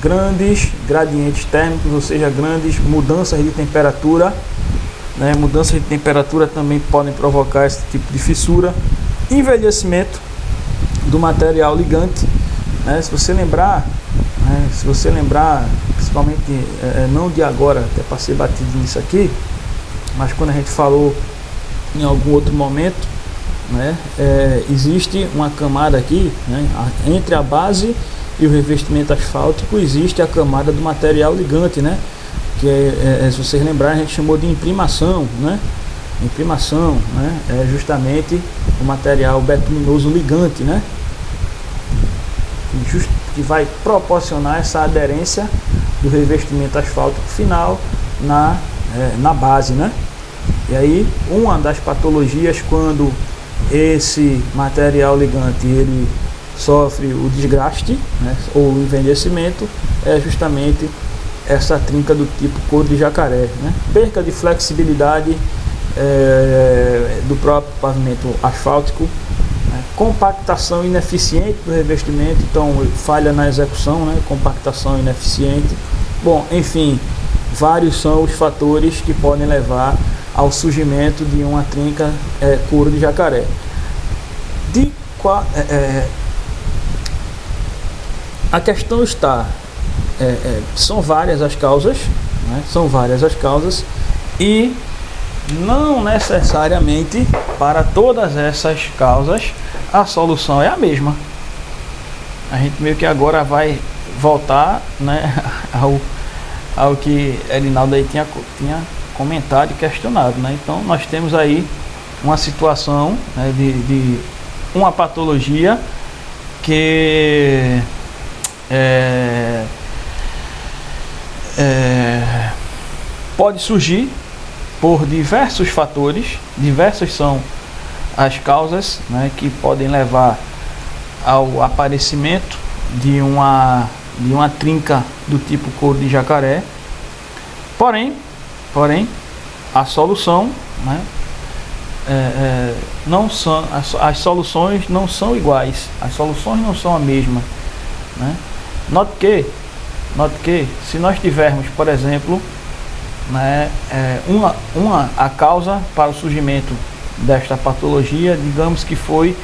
grandes gradientes térmicos, ou seja, grandes mudanças de temperatura, né? Mudanças de temperatura também podem provocar esse tipo de fissura, envelhecimento do material ligante, né? Se você lembrar, principalmente não de agora, até passei batido nisso aqui, mas quando a gente falou em algum outro momento, né, existe uma camada aqui, né, entre a base e o revestimento asfáltico, existe a camada do material ligante, né, que se vocês lembrarem, a gente chamou de imprimação, né? Imprimação, né, é justamente o material betuminoso ligante, né, que vai proporcionar essa aderência do revestimento asfáltico final na base, né? E aí, uma das patologias, quando esse material ligante ele sofre o desgaste, né, ou o envelhecimento, é justamente essa trinca do tipo couro de jacaré, né? Perca de flexibilidade do próprio pavimento asfáltico, né? Compactação ineficiente do revestimento, então falha na execução, né? Compactação ineficiente. Bom, enfim, vários são os fatores que podem levar ao surgimento de uma trinca couro de jacaré. A questão está, são várias as causas, né? São várias as causas, e não necessariamente para todas essas causas a solução é a mesma. A gente meio que agora vai voltar, né, ao que Erinaldo aí tinha comentado e questionado, né? Então nós temos aí uma situação, né, de uma patologia que pode surgir por diversos fatores, diversas são as causas, né, que podem levar ao aparecimento de uma trinca do tipo couro de jacaré. Porém, a solução, né, não são, as soluções não são iguais, as soluções não são a mesma, né? Note que se nós tivermos, por exemplo, né, a causa para o surgimento desta patologia, digamos que foi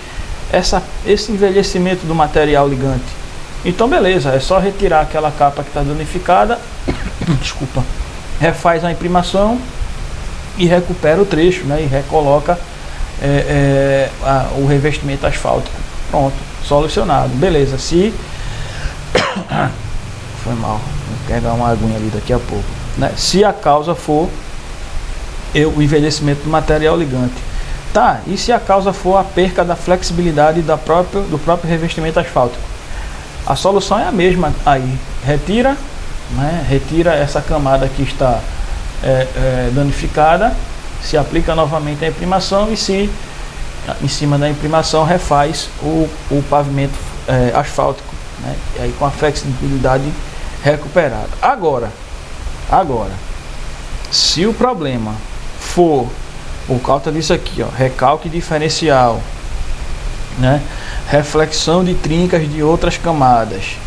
esse envelhecimento do material ligante, então beleza, é só retirar aquela capa que está danificada, desculpa, refaz a imprimação e recupera o trecho, né, e recoloca o revestimento asfáltico. Pronto, solucionado. Beleza, se foi mal, vou pegar uma aguinha ali daqui a pouco, né? Se a causa for o envelhecimento do material ligante, tá? E se a causa for a perca da flexibilidade do próprio revestimento asfáltico, a solução é a mesma aí. Retira, né? Retira essa camada que está danificada, se aplica novamente a imprimação e se em cima da imprimação refaz o pavimento asfáltico, né? E aí com a flexibilidade recuperada. Agora, se o problema for por causa disso aqui, ó, recalque diferencial, né, reflexão de trincas de outras camadas,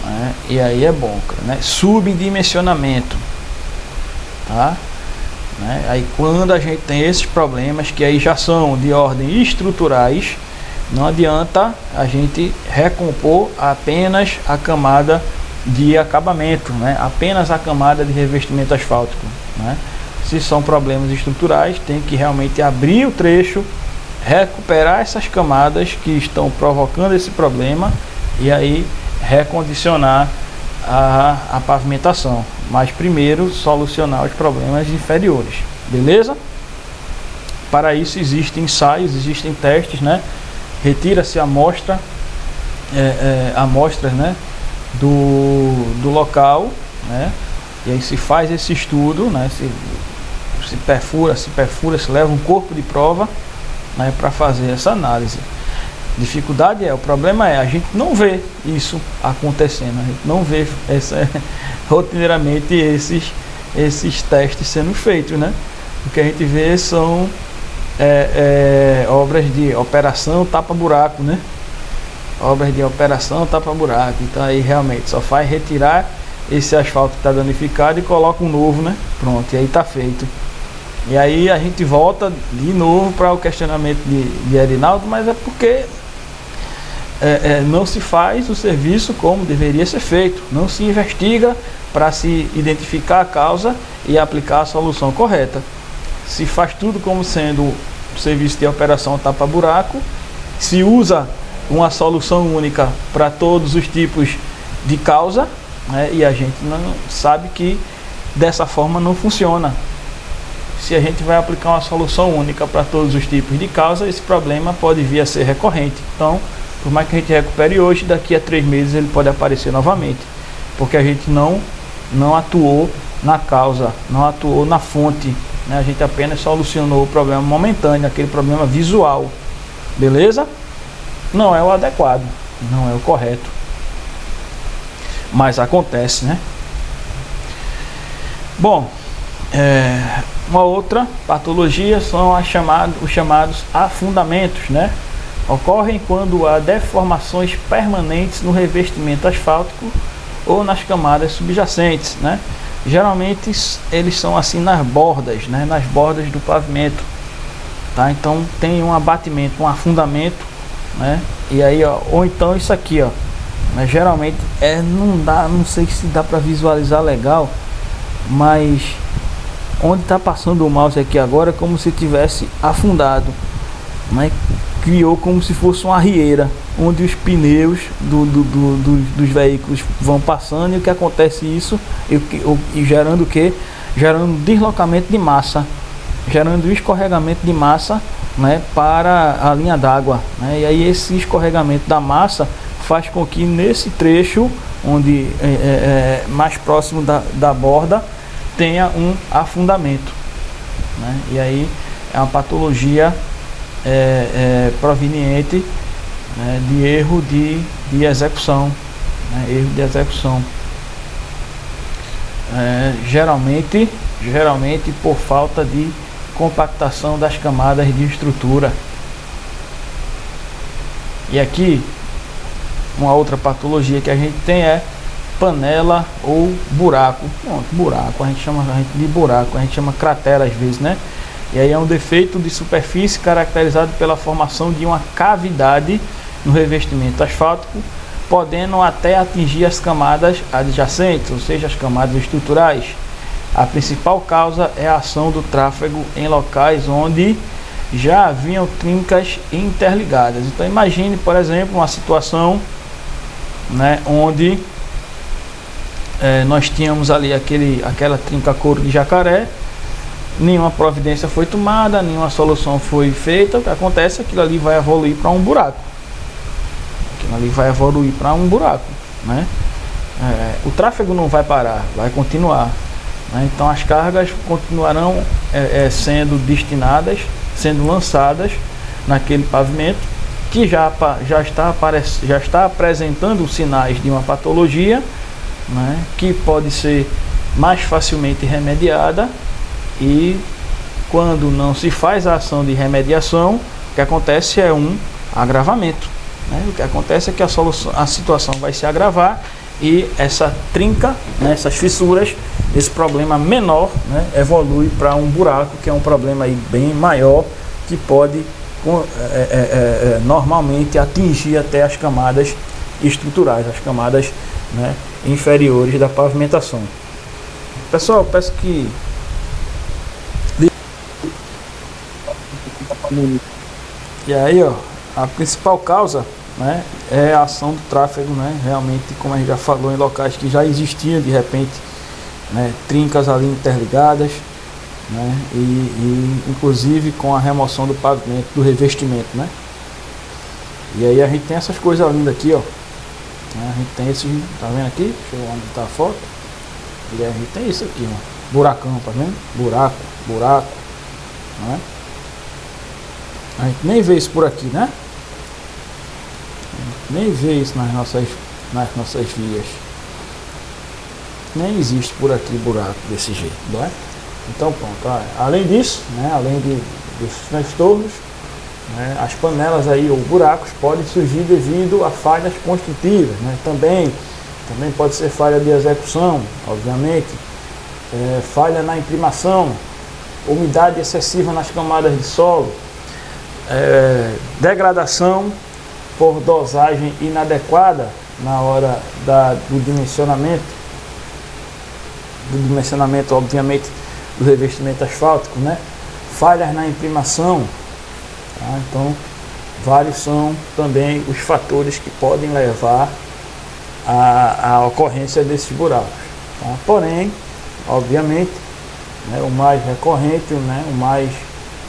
né? E aí é bom, né? Subdimensionamento, tá? Né? Aí quando a gente tem esses problemas que aí já são de ordem estruturais, não adianta a gente recompor apenas a camada de acabamento, né? Apenas a camada de revestimento asfáltico, né? Se são problemas estruturais, tem que realmente abrir o trecho, recuperar essas camadas que estão provocando esse problema e aí recondicionar a pavimentação, mas primeiro solucionar os problemas inferiores, beleza? Para isso existem ensaios, existem testes, né? Retira-se a amostra, amostras, né? do local, né? E aí se faz esse estudo, né? Se perfura, se leva um corpo de prova, né? Para fazer essa análise. Dificuldade o problema a gente não vê isso acontecendo, a gente não vê rotineiramente esses testes sendo feitos, né? O que a gente vê são obras de operação tapa-buraco, né? Obras de operação tapa-buraco. Então aí realmente só faz retirar esse asfalto que está danificado e coloca um novo, né? Pronto, e aí está feito. E aí a gente volta de novo para o questionamento de Erinaldo, mas é porque não se faz o serviço como deveria ser feito, não se investiga para se identificar a causa e aplicar a solução correta. Se faz tudo como sendo o serviço de operação tapa-buraco, se usa uma solução única para todos os tipos de causa, né? E a gente não sabe que dessa forma não funciona. Se a gente vai aplicar uma solução única para todos os tipos de causa, esse problema pode vir a ser recorrente. Então, por mais que a gente recupere hoje, daqui a 3 meses ele pode aparecer novamente, porque a gente não atuou na causa, não atuou na fonte, né? A gente apenas solucionou o problema momentâneo, aquele problema visual, beleza? Não é o adequado, não é o correto, mas acontece, né? Bom, uma outra patologia são os chamados afundamentos, né? Ocorrem quando há deformações permanentes no revestimento asfáltico ou nas camadas subjacentes, né? Geralmente eles são assim nas bordas, né? Nas bordas do pavimento, tá? Então tem um abatimento, um afundamento, né? E aí, ó, ou então isso aqui, ó, mas geralmente não sei se dá para visualizar legal, mas onde está passando o mouse aqui agora é como se tivesse afundado, né? Criou como se fosse uma rieira onde os pneus dos veículos vão passando, e o que acontece isso e gerando o que? Gerando deslocamento de massa, gerando escorregamento de massa, né, para a linha d'água, né? E aí esse escorregamento da massa faz com que nesse trecho onde mais próximo da borda tenha um afundamento, né? E aí é uma patologia proveniente, né, de erro de execução, né? Erro de execução, geralmente por falta de compactação das camadas de estrutura. E aqui uma outra patologia que a gente tem é panela ou buraco. Pronto, buraco, a gente chama de buraco, a gente chama cratera às vezes, né? E aí é um defeito de superfície caracterizado pela formação de uma cavidade no revestimento asfáltico, podendo até atingir as camadas adjacentes, ou seja, as camadas estruturais. A principal causa é a ação do tráfego em locais onde já haviam trincas interligadas. Então imagine, por exemplo, uma situação, né, onde nós tínhamos ali aquela trinca couro de jacaré, nenhuma providência foi tomada, nenhuma solução foi feita. O que acontece é que aquilo ali vai evoluir para um buraco. Né? O tráfego não vai parar, vai continuar, né? Então as cargas continuarão sendo destinadas, sendo lançadas naquele pavimento que já está apresentando sinais de uma patologia, né, que pode ser mais facilmente remediada. E quando não se faz a ação de remediação, o que acontece é um agravamento, né? O que acontece é que a situação vai se agravar e essa trinca, né, essas fissuras, esse problema menor, né, evolui para um buraco, que é um problema aí bem maior, que pode normalmente atingir até as camadas estruturais, as camadas, né, inferiores da pavimentação. Pessoal, peço que... E aí, ó, a principal causa, né, é a ação do tráfego, né, realmente, como a gente já falou, em locais que já existiam, de repente, né, trincas ali interligadas, né, e inclusive com a remoção do pavimento, do revestimento, né. E aí a gente tem essas coisas lindas aqui, ó, né, a gente tem esse, tá vendo aqui? Deixa eu ver onde tá a foto. E aí a gente tem isso aqui, ó, buracão, tá vendo? Buraco, né. A gente nem vê isso por aqui, né? Nem vê isso nas nossas vias. Nem existe por aqui buraco desse jeito, não é? Então, pronto. Além disso, né, além dos transtornos, né, as panelas aí ou buracos podem surgir devido a falhas construtivas, né? Também pode ser falha de execução, obviamente, falha na imprimação, umidade excessiva nas camadas de solo, degradação por dosagem inadequada na hora do dimensionamento, obviamente, do revestimento asfáltico, né? Falhas na imprimação, tá? Então, vários são também os fatores que podem levar à ocorrência desses buracos, tá? Porém, obviamente, né, o mais recorrente, né, o mais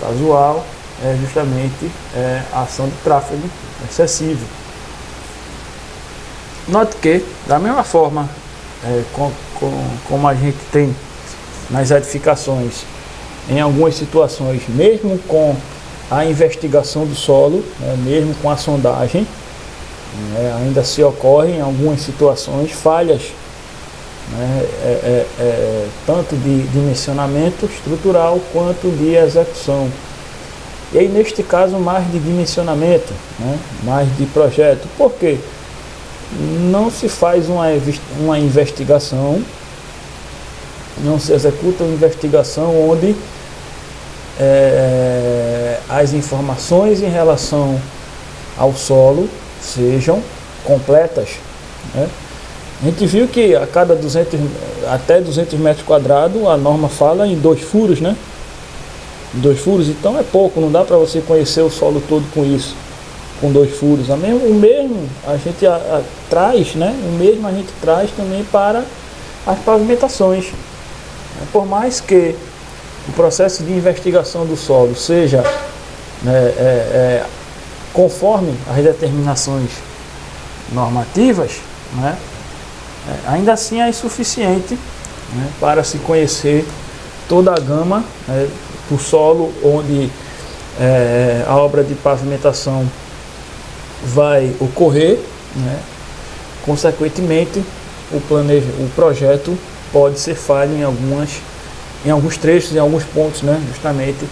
casual é justamente a ação de tráfego excessivo. Note que, da mesma forma, como a gente tem nas edificações, em algumas situações, mesmo com a investigação do solo, né, mesmo com a sondagem, ainda se ocorrem em algumas situações falhas, né, tanto de dimensionamento estrutural quanto de execução. E aí, neste caso, mais de dimensionamento, né, mais de projeto. Por quê? Não se faz uma investigação, não se executa uma investigação onde as informações em relação ao solo sejam completas, né? A gente viu que a cada até 200 metros quadrados a norma fala em 2 furos, né? 2 furos, então é pouco, não dá para você conhecer o solo todo com isso, com 2 furos. O mesmo a gente traz, né? O mesmo a gente traz também para as pavimentações. Por mais que o processo de investigação do solo seja conforme as determinações normativas, né, ainda assim é insuficiente, né, para se conhecer toda a gama, né, do solo onde a obra de pavimentação vai ocorrer, né. Consequentemente, o projeto pode ser falho em alguns trechos, em alguns pontos, né, justamente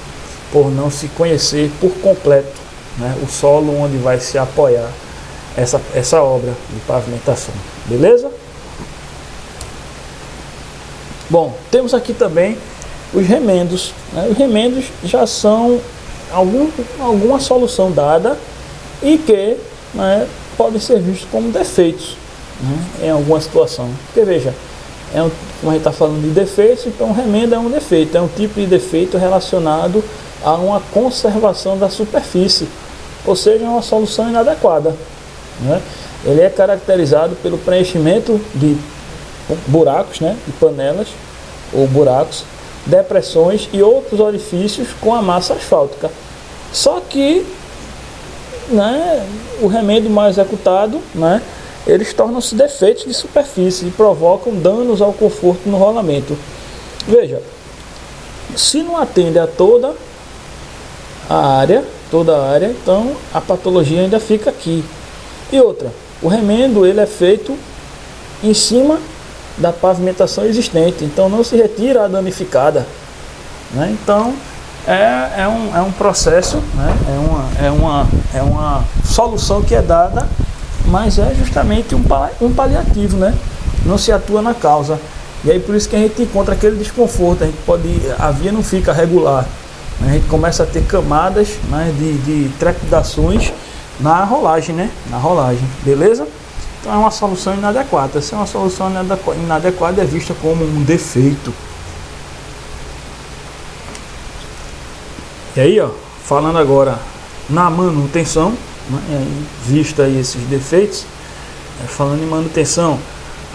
por não se conhecer por completo, né, o solo onde vai se apoiar essa obra de pavimentação. Beleza? Bom, temos aqui também os remendos, né? Os remendos já são alguma solução dada e que, né, podem ser vistos como defeitos, né, em alguma situação. Porque veja, como a gente está falando de defeitos, então o remendo é um defeito, é um tipo de defeito relacionado a uma conservação da superfície, ou seja, uma solução inadequada, né? Ele é caracterizado pelo preenchimento de buracos, né, de panelas ou buracos, depressões e outros orifícios com a massa asfáltica. Só que, né, o remendo mal executado, né, eles tornam-se defeitos de superfície e provocam danos ao conforto no rolamento. Veja, se não atende a toda a área, então a patologia ainda fica aqui. E outra, o remendo ele é feito em cima da pavimentação existente, então não se retira a danificada, né? Então É um processo, né? É uma solução que é dada, mas é justamente um paliativo, né? Não se atua na causa. E aí por isso que a gente encontra aquele desconforto, a via não fica regular, né? A gente começa a ter camadas, né, de trepidações na rolagem, né? Na rolagem, beleza? Então é uma solução inadequada. Se é uma solução inadequada, é vista como um defeito. E aí, ó, falando agora na manutenção, né, visto aí esses defeitos, falando em manutenção,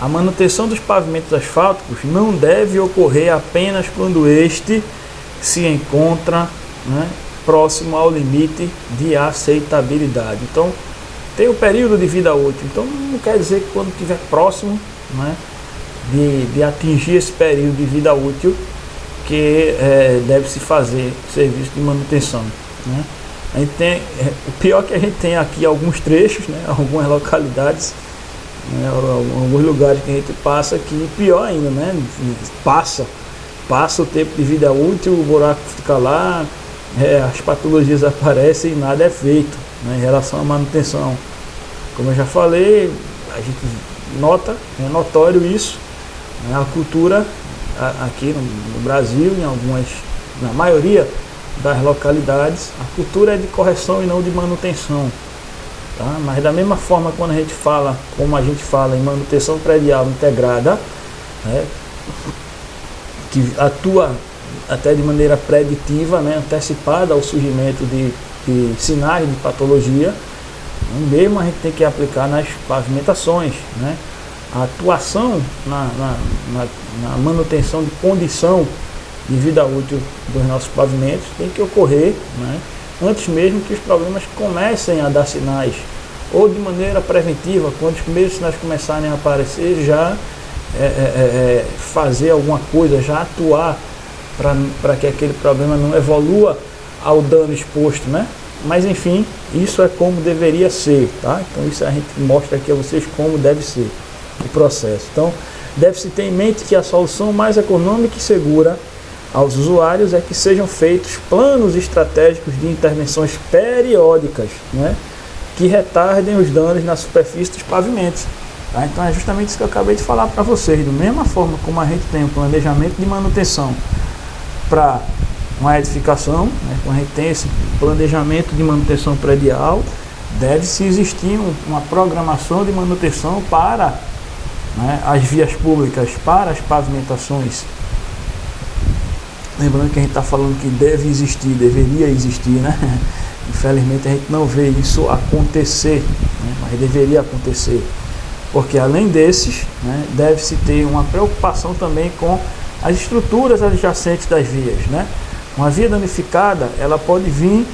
a manutenção dos pavimentos asfálticos não deve ocorrer apenas quando este se encontra, né, próximo ao limite de aceitabilidade. Então, tem o período de vida útil. Então, não quer dizer que quando estiver próximo, né, de atingir esse período de vida útil, que deve se fazer serviço de manutenção, né? A gente tem, o pior é que a gente tem aqui alguns trechos, né, algumas localidades, né, alguns lugares que a gente passa que pior ainda, né, passa o tempo de vida útil, o buraco fica lá, as patologias aparecem e nada é feito, né, em relação à manutenção. Como eu já falei, a gente nota, é notório isso, né, a cultura aqui no Brasil, na maioria das localidades, a cultura é de correção e não de manutenção, tá? Mas da mesma forma, quando a gente fala, como a gente fala em manutenção predial integrada, né, que atua até de maneira preditiva, né, antecipada ao surgimento de sinais de patologia, mesmo a gente tem que aplicar nas pavimentações, né? A atuação na manutenção de condição de vida útil dos nossos pavimentos tem que ocorrer, né, antes mesmo que os problemas comecem a dar sinais, ou de maneira preventiva, quando os primeiros sinais começarem a aparecer, já fazer alguma coisa, já atuar para que aquele problema não evolua ao dano exposto, né? Mas enfim, isso é como deveria ser, tá? Então isso a gente mostra aqui a vocês como deve ser o processo. Então, deve-se ter em mente que a solução mais econômica e segura aos usuários é que sejam feitos planos estratégicos de intervenções periódicas, né, que retardem os danos na superfície dos pavimentos. Tá? Então, é justamente isso que eu acabei de falar para vocês. Da mesma forma como a gente tem um planejamento de manutenção para uma edificação, né, quando a gente tem esse planejamento de manutenção predial, deve-se existir uma programação de manutenção para, né, as vias públicas, para as pavimentações. Lembrando que a gente está falando que deve existir, deveria existir, né? Infelizmente a gente não vê isso acontecer, né? Mas deveria acontecer. Porque além desses, né, deve-se ter uma preocupação também com as estruturas adjacentes das vias, né? Uma via danificada, ela pode vir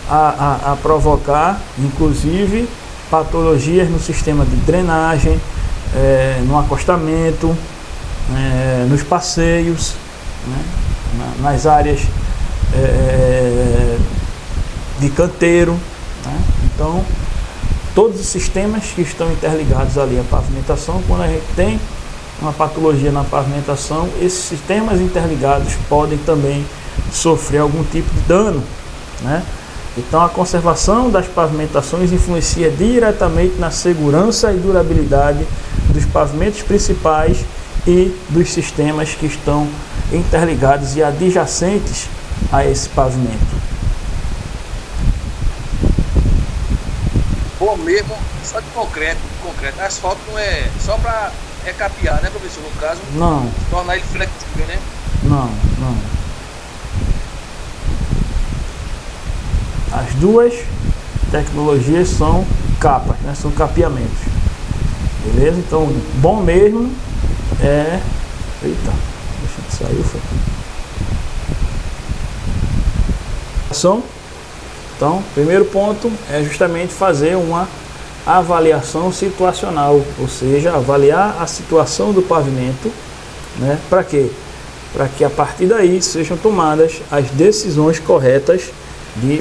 a provocar, inclusive, patologias no sistema de drenagem, no acostamento, nos passeios, né, nas áreas de canteiro, né? Então, todos os sistemas que estão interligados ali à pavimentação, quando a gente tem uma patologia na pavimentação, esses sistemas interligados podem também sofrer algum tipo de dano, né? Então a conservação das pavimentações influencia diretamente na segurança e durabilidade dos pavimentos principais e dos sistemas que estão interligados e adjacentes a esse pavimento. Bom mesmo, só de concreto. Asfalto não é só para capear, né, professor? No caso, não. Tornar ele flexível, né? Não. As duas tecnologias são capas, né? São capeamentos. Beleza? Então, bom mesmo é... Eita, deixa eu sair, foi. Então, primeiro ponto é justamente fazer uma avaliação situacional, ou seja, avaliar a situação do pavimento, né? Para quê? Para que a partir daí sejam tomadas as decisões corretas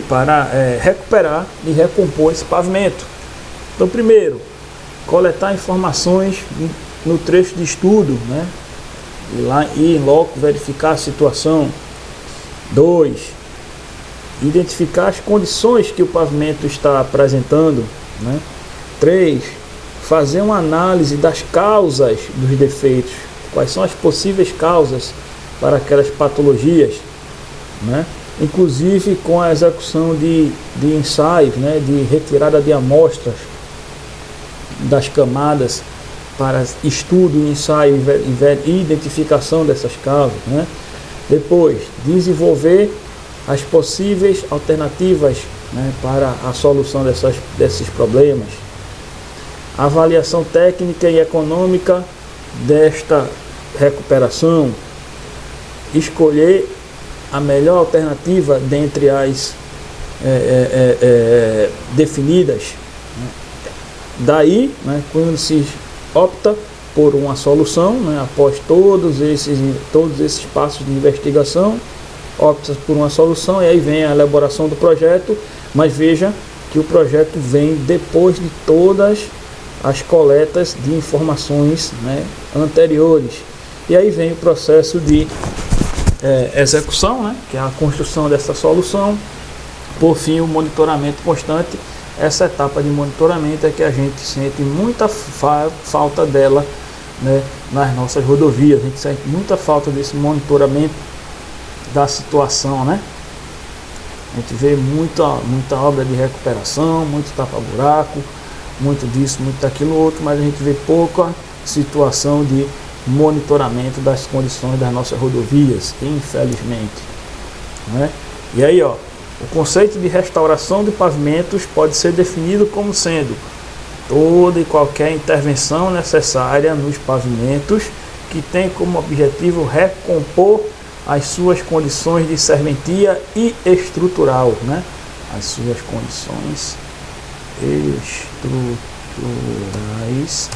para recuperar e recompor esse pavimento. Então, primeiro, coletar informações no trecho de estudo, né? Ir lá em loco verificar a situação. 2, identificar as condições que o pavimento está apresentando, né? 3, fazer uma análise das causas dos defeitos, quais são as possíveis causas para aquelas patologias, né? Inclusive com a execução de ensaios, né? De retirada de amostras das camadas para estudo, ensaio e identificação dessas causas, né? Depois, desenvolver as possíveis alternativas, né, para a solução desses problemas. Avaliação técnica e econômica desta recuperação. Escolher a melhor alternativa dentre as definidas. Daí, né, quando se opta por uma solução, né, após todos esses passos de investigação, opta por uma solução e aí vem a elaboração do projeto, mas veja que o projeto vem depois de todas as coletas de informações, né, anteriores. E aí vem o processo de execução, né, que é a construção dessa solução, por fim o monitoramento constante. Essa etapa de monitoramento é que a gente sente muita falta dela, né, nas nossas rodovias. A gente sente muita falta desse monitoramento da situação, né? A gente vê muita obra de recuperação, muito tapa-buraco, muito disso, muito daquilo outro, mas a gente vê pouca situação de monitoramento das condições das nossas rodovias, infelizmente, né? E aí, ó, o conceito de restauração de pavimentos pode ser definido como sendo toda e qualquer intervenção necessária nos pavimentos que tem como objetivo recompor as suas condições de serventia e estrutural, né? As suas condições estruturais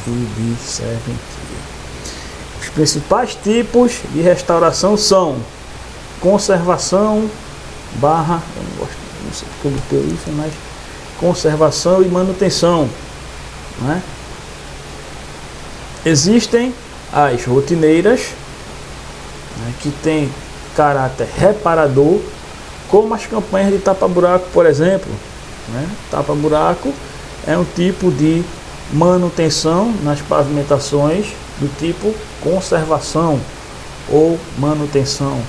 e de serventia. Os principais tipos de restauração são conservação barra, eu não sei porque eu botei isso, mas conservação e manutenção, né? Existem as rotineiras, né, que tem caráter reparador, como as campanhas de tapa-buraco, por exemplo, né? Tapa-buraco é um tipo de manutenção nas pavimentações do tipo conservação ou manutenção.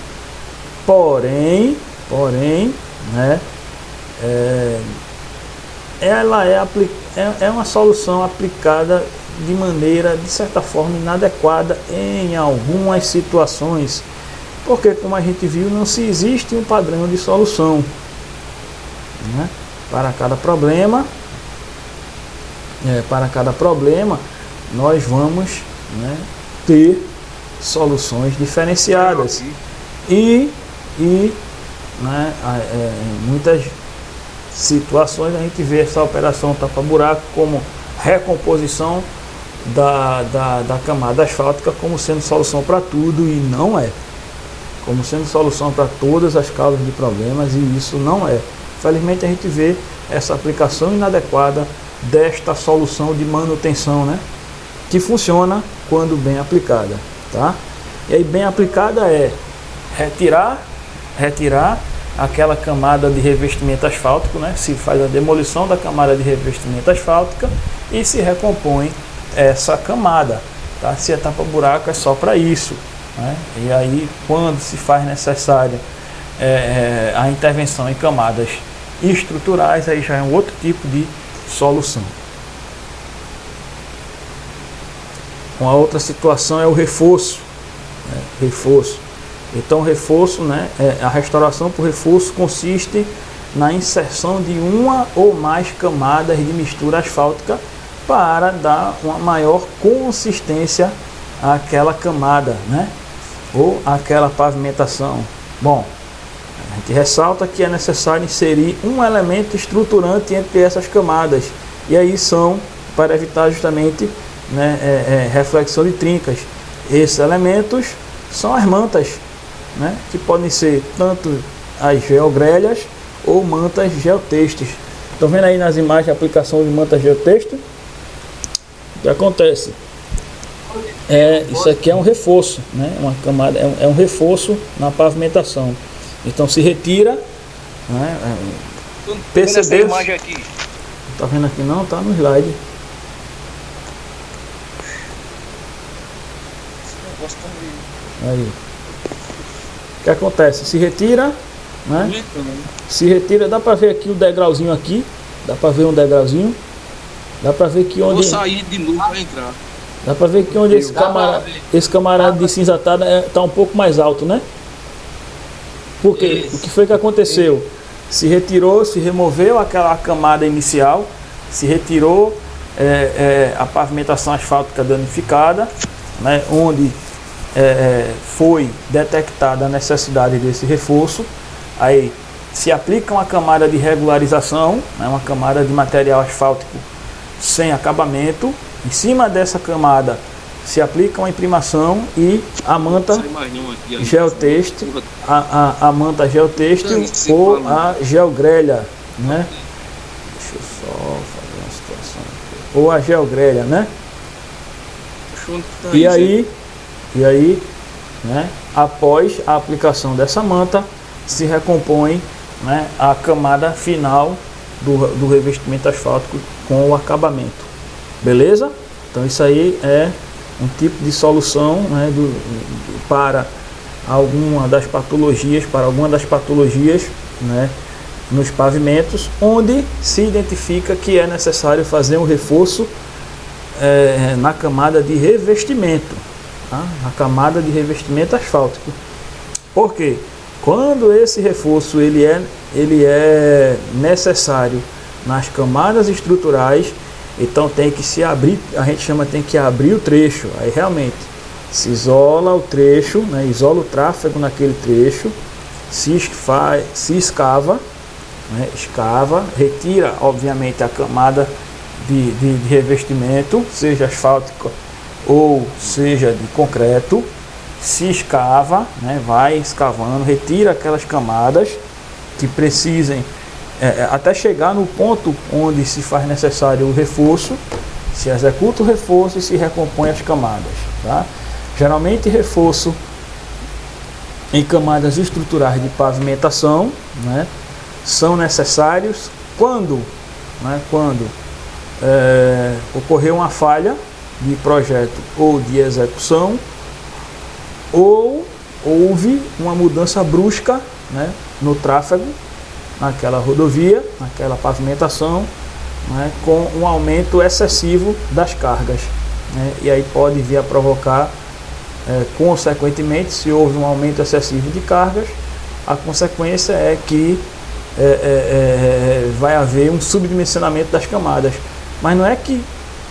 Porém, né, ela é uma solução aplicada de maneira, de certa forma, inadequada em algumas situações, porque, como a gente viu, não se existe um padrão de solução, né? Para cada problema, nós vamos, né, ter soluções diferenciadas e né, em muitas situações a gente vê essa operação tapa-buraco como recomposição da camada asfáltica como sendo solução para tudo, e não é. Como sendo solução para todas as causas de problemas, e isso não é. Infelizmente a gente vê essa aplicação inadequada desta solução de manutenção, né? Que funciona quando bem aplicada, tá? E aí bem aplicada é retirar aquela camada de revestimento asfáltico, né? Se faz a demolição da camada de revestimento asfáltica e se recompõe essa camada, tá? Se é tapa-buraco é só para isso, né? E aí quando se faz necessária a intervenção em camadas estruturais, aí já é um outro tipo de solução. Uma outra situação é o reforço, né? Então, o reforço, né, a restauração por reforço consiste na inserção de uma ou mais camadas de mistura asfáltica para dar uma maior consistência àquela camada, né, ou àquela pavimentação. Bom, a gente ressalta que é necessário inserir um elemento estruturante entre essas camadas, e aí são para evitar justamente, né, reflexão de trincas. Esses elementos são as mantas, né, que podem ser tanto as geogrelhas ou mantas geotextos. Estão vendo aí nas imagens a aplicação de mantas geotexto? O que acontece? Isso aqui é um reforço, né? Uma camada, é um reforço na pavimentação. Então se retira né? Tô vendo essa Percebeu? imagem aqui. Tá vendo aqui não? Tá no slide. Esse negócio tá meio... Aí. O que acontece? Se retira, né? bonito, né? Se retira, dá pra ver aqui o degrauzinho aqui. Dá pra ver um degrauzinho. Dá pra ver que Vou onde. sair de novo pra entrar. Dá pra ver que onde esse camarada de cinza tá um pouco mais alto, né? Porque Isso. o que foi que aconteceu? Se retirou, se removeu aquela camada inicial, se retirou a pavimentação asfáltica danificada, né? Onde foi detectada a necessidade desse reforço. Aí se aplica uma camada de regularização, né? Uma camada de material asfáltico sem acabamento. Em cima dessa camada se aplica uma imprimação e a manta Sai mais nenhum aqui, ali. geotêxtil, a manta geotêxtil ou a geogrelha, né? Deixa eu só fazer uma situação aqui. Ou a geogrelha, né? Tá E aí, né? Após a aplicação dessa manta, se recompõe, né, a camada final do revestimento asfáltico com o acabamento. Beleza? Então isso aí é um tipo de solução, né, para alguma das patologias, né, nos pavimentos, onde se identifica que é necessário fazer um reforço na camada de revestimento, tá? Na camada de revestimento asfáltico. Por quê? Quando esse reforço ele é necessário nas camadas estruturais, então tem que se abrir, a gente chama, tem que abrir o trecho. Aí realmente se isola o trecho, né, isola o tráfego naquele trecho, se escava, né, retira obviamente a camada de revestimento, seja asfáltico ou seja de concreto, se escava, né, vai escavando, retira aquelas camadas que precisem até chegar no ponto onde se faz necessário o reforço, se executa o reforço e se recompõe as camadas, tá? Geralmente reforço em camadas estruturais de pavimentação, né, são necessários quando ocorreu uma falha de projeto ou de execução, ou houve uma mudança brusca, né, no tráfego, naquela rodovia, naquela pavimentação, né, com um aumento excessivo das cargas, né, e aí pode vir a provocar, consequentemente, se houve um aumento excessivo de cargas, a consequência é que vai haver um subdimensionamento das camadas. Mas não é que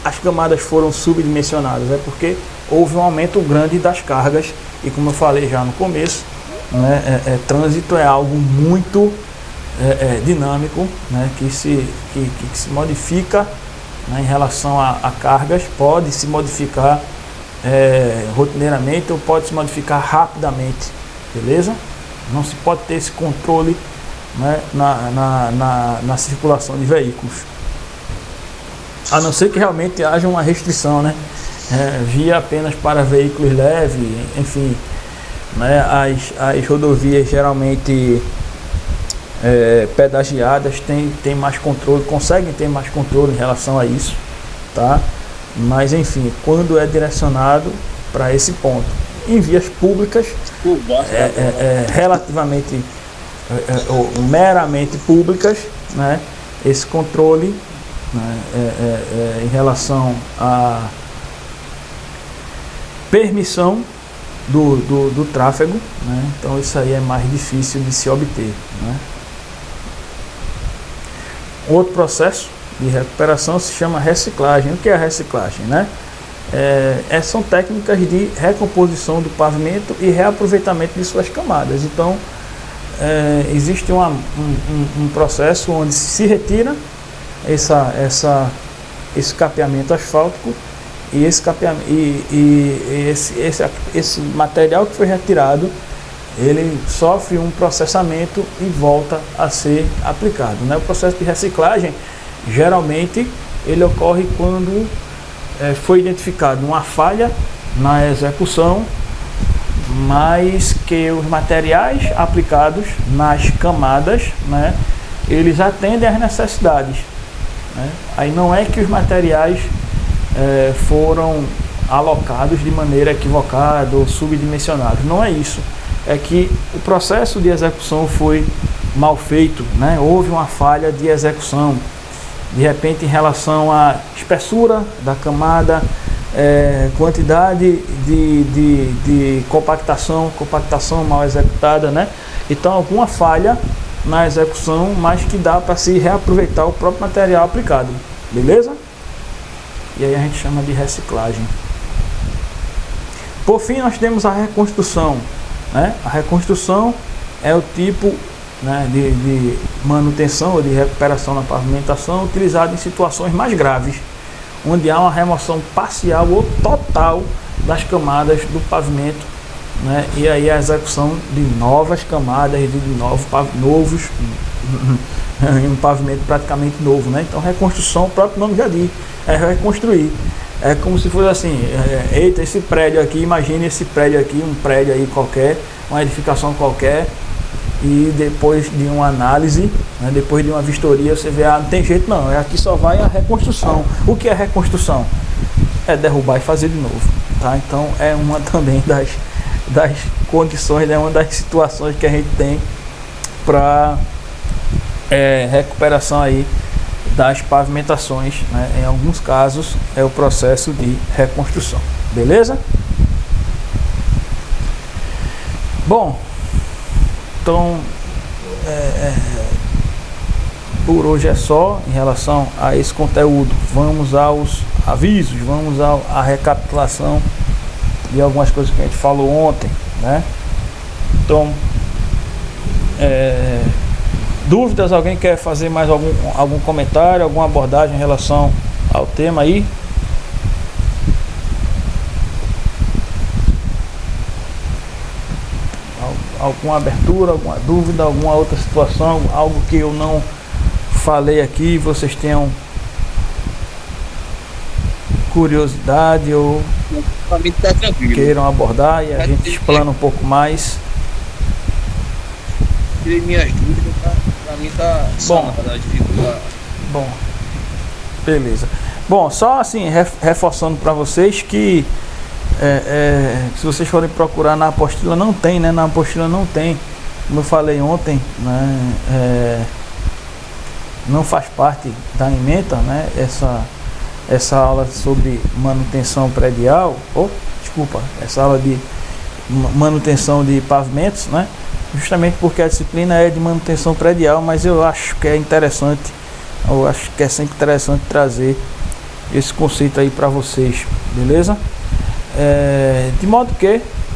as camadas foram subdimensionadas, é porque houve um aumento grande das cargas, e como eu falei já no começo, né, trânsito é algo muito dinâmico, né, que se modifica, né, em relação a cargas, pode se modificar rotineiramente ou pode se modificar rapidamente, beleza? Não se pode ter esse controle, né, na circulação de veículos, a não ser que realmente haja uma restrição, né, via apenas para veículos leves, enfim, né, as rodovias geralmente pedagiadas têm mais controle, conseguem ter mais controle em relação a isso, tá? Mas enfim, quando é direcionado para esse ponto, em vias públicas, relativamente ou meramente públicas, né, esse controle, né, em relação à permissão do tráfego, né, então isso aí é mais difícil de se obter, né. Outro processo de recuperação se chama reciclagem. O que é a reciclagem, né? São técnicas de recomposição do pavimento e reaproveitamento de suas camadas. Então, existe um processo onde se retira esse capeamento asfáltico e esse material que foi retirado, ele sofre um processamento e volta a ser aplicado, né? O processo de reciclagem, geralmente, ele ocorre quando foi identificado uma falha na execução mas que os materiais aplicados nas camadas, né, eles atendem às necessidades, né? Aí não é que os materiais foram alocados de maneira equivocada ou subdimensionados, não é isso. É que o processo de execução foi mal feito, né? Houve uma falha de execução, de repente em relação à espessura da camada, quantidade de compactação mal executada, né? Então alguma falha na execução, mas que dá para se reaproveitar o próprio material aplicado, beleza? E aí a gente chama de reciclagem. Por fim, nós temos a reconstrução, né? A reconstrução é o tipo, né, de manutenção ou de recuperação na pavimentação utilizado em situações mais graves, onde há uma remoção parcial ou total das camadas do pavimento, né? E aí a execução de novas camadas, de novos um pavimento praticamente novo, né? Então reconstrução, o próprio nome já diz, é reconstruir. É como se fosse assim, eita, esse prédio aqui, imagine esse prédio aqui, um prédio aí qualquer, uma edificação qualquer, e depois de uma análise, né, depois de uma vistoria, você vê, não tem jeito não, aqui só vai a reconstrução. O que é reconstrução? É derrubar e fazer de novo, tá? Então é uma também das condições, né, uma das situações que a gente tem para recuperação aí das pavimentações, né? Em alguns casos é o processo de reconstrução, beleza? Bom, então por hoje é só em relação a esse conteúdo. Vamos aos avisos, vamos à recapitulação de algumas coisas que a gente falou ontem, né? Então, dúvidas? Alguém quer fazer mais algum comentário, alguma abordagem em relação ao tema aí? Alguma abertura, alguma dúvida, alguma outra situação, algo que eu não falei aqui, vocês tenham curiosidade ou queiram abordar e a gente explana um pouco mais. Tirei minhas dúvidas, pra mim tá bom. Bom, beleza. Bom, só assim, reforçando para vocês que se vocês forem procurar na apostila, não tem, né? Na apostila não tem, como eu falei ontem, né? Não faz parte da ementa, né? Essa aula sobre manutenção predial, essa aula de manutenção de pavimentos, né? Justamente porque a disciplina é de manutenção predial, mas eu acho que é interessante, eu acho que é sempre interessante trazer esse conceito aí para vocês, beleza? De modo que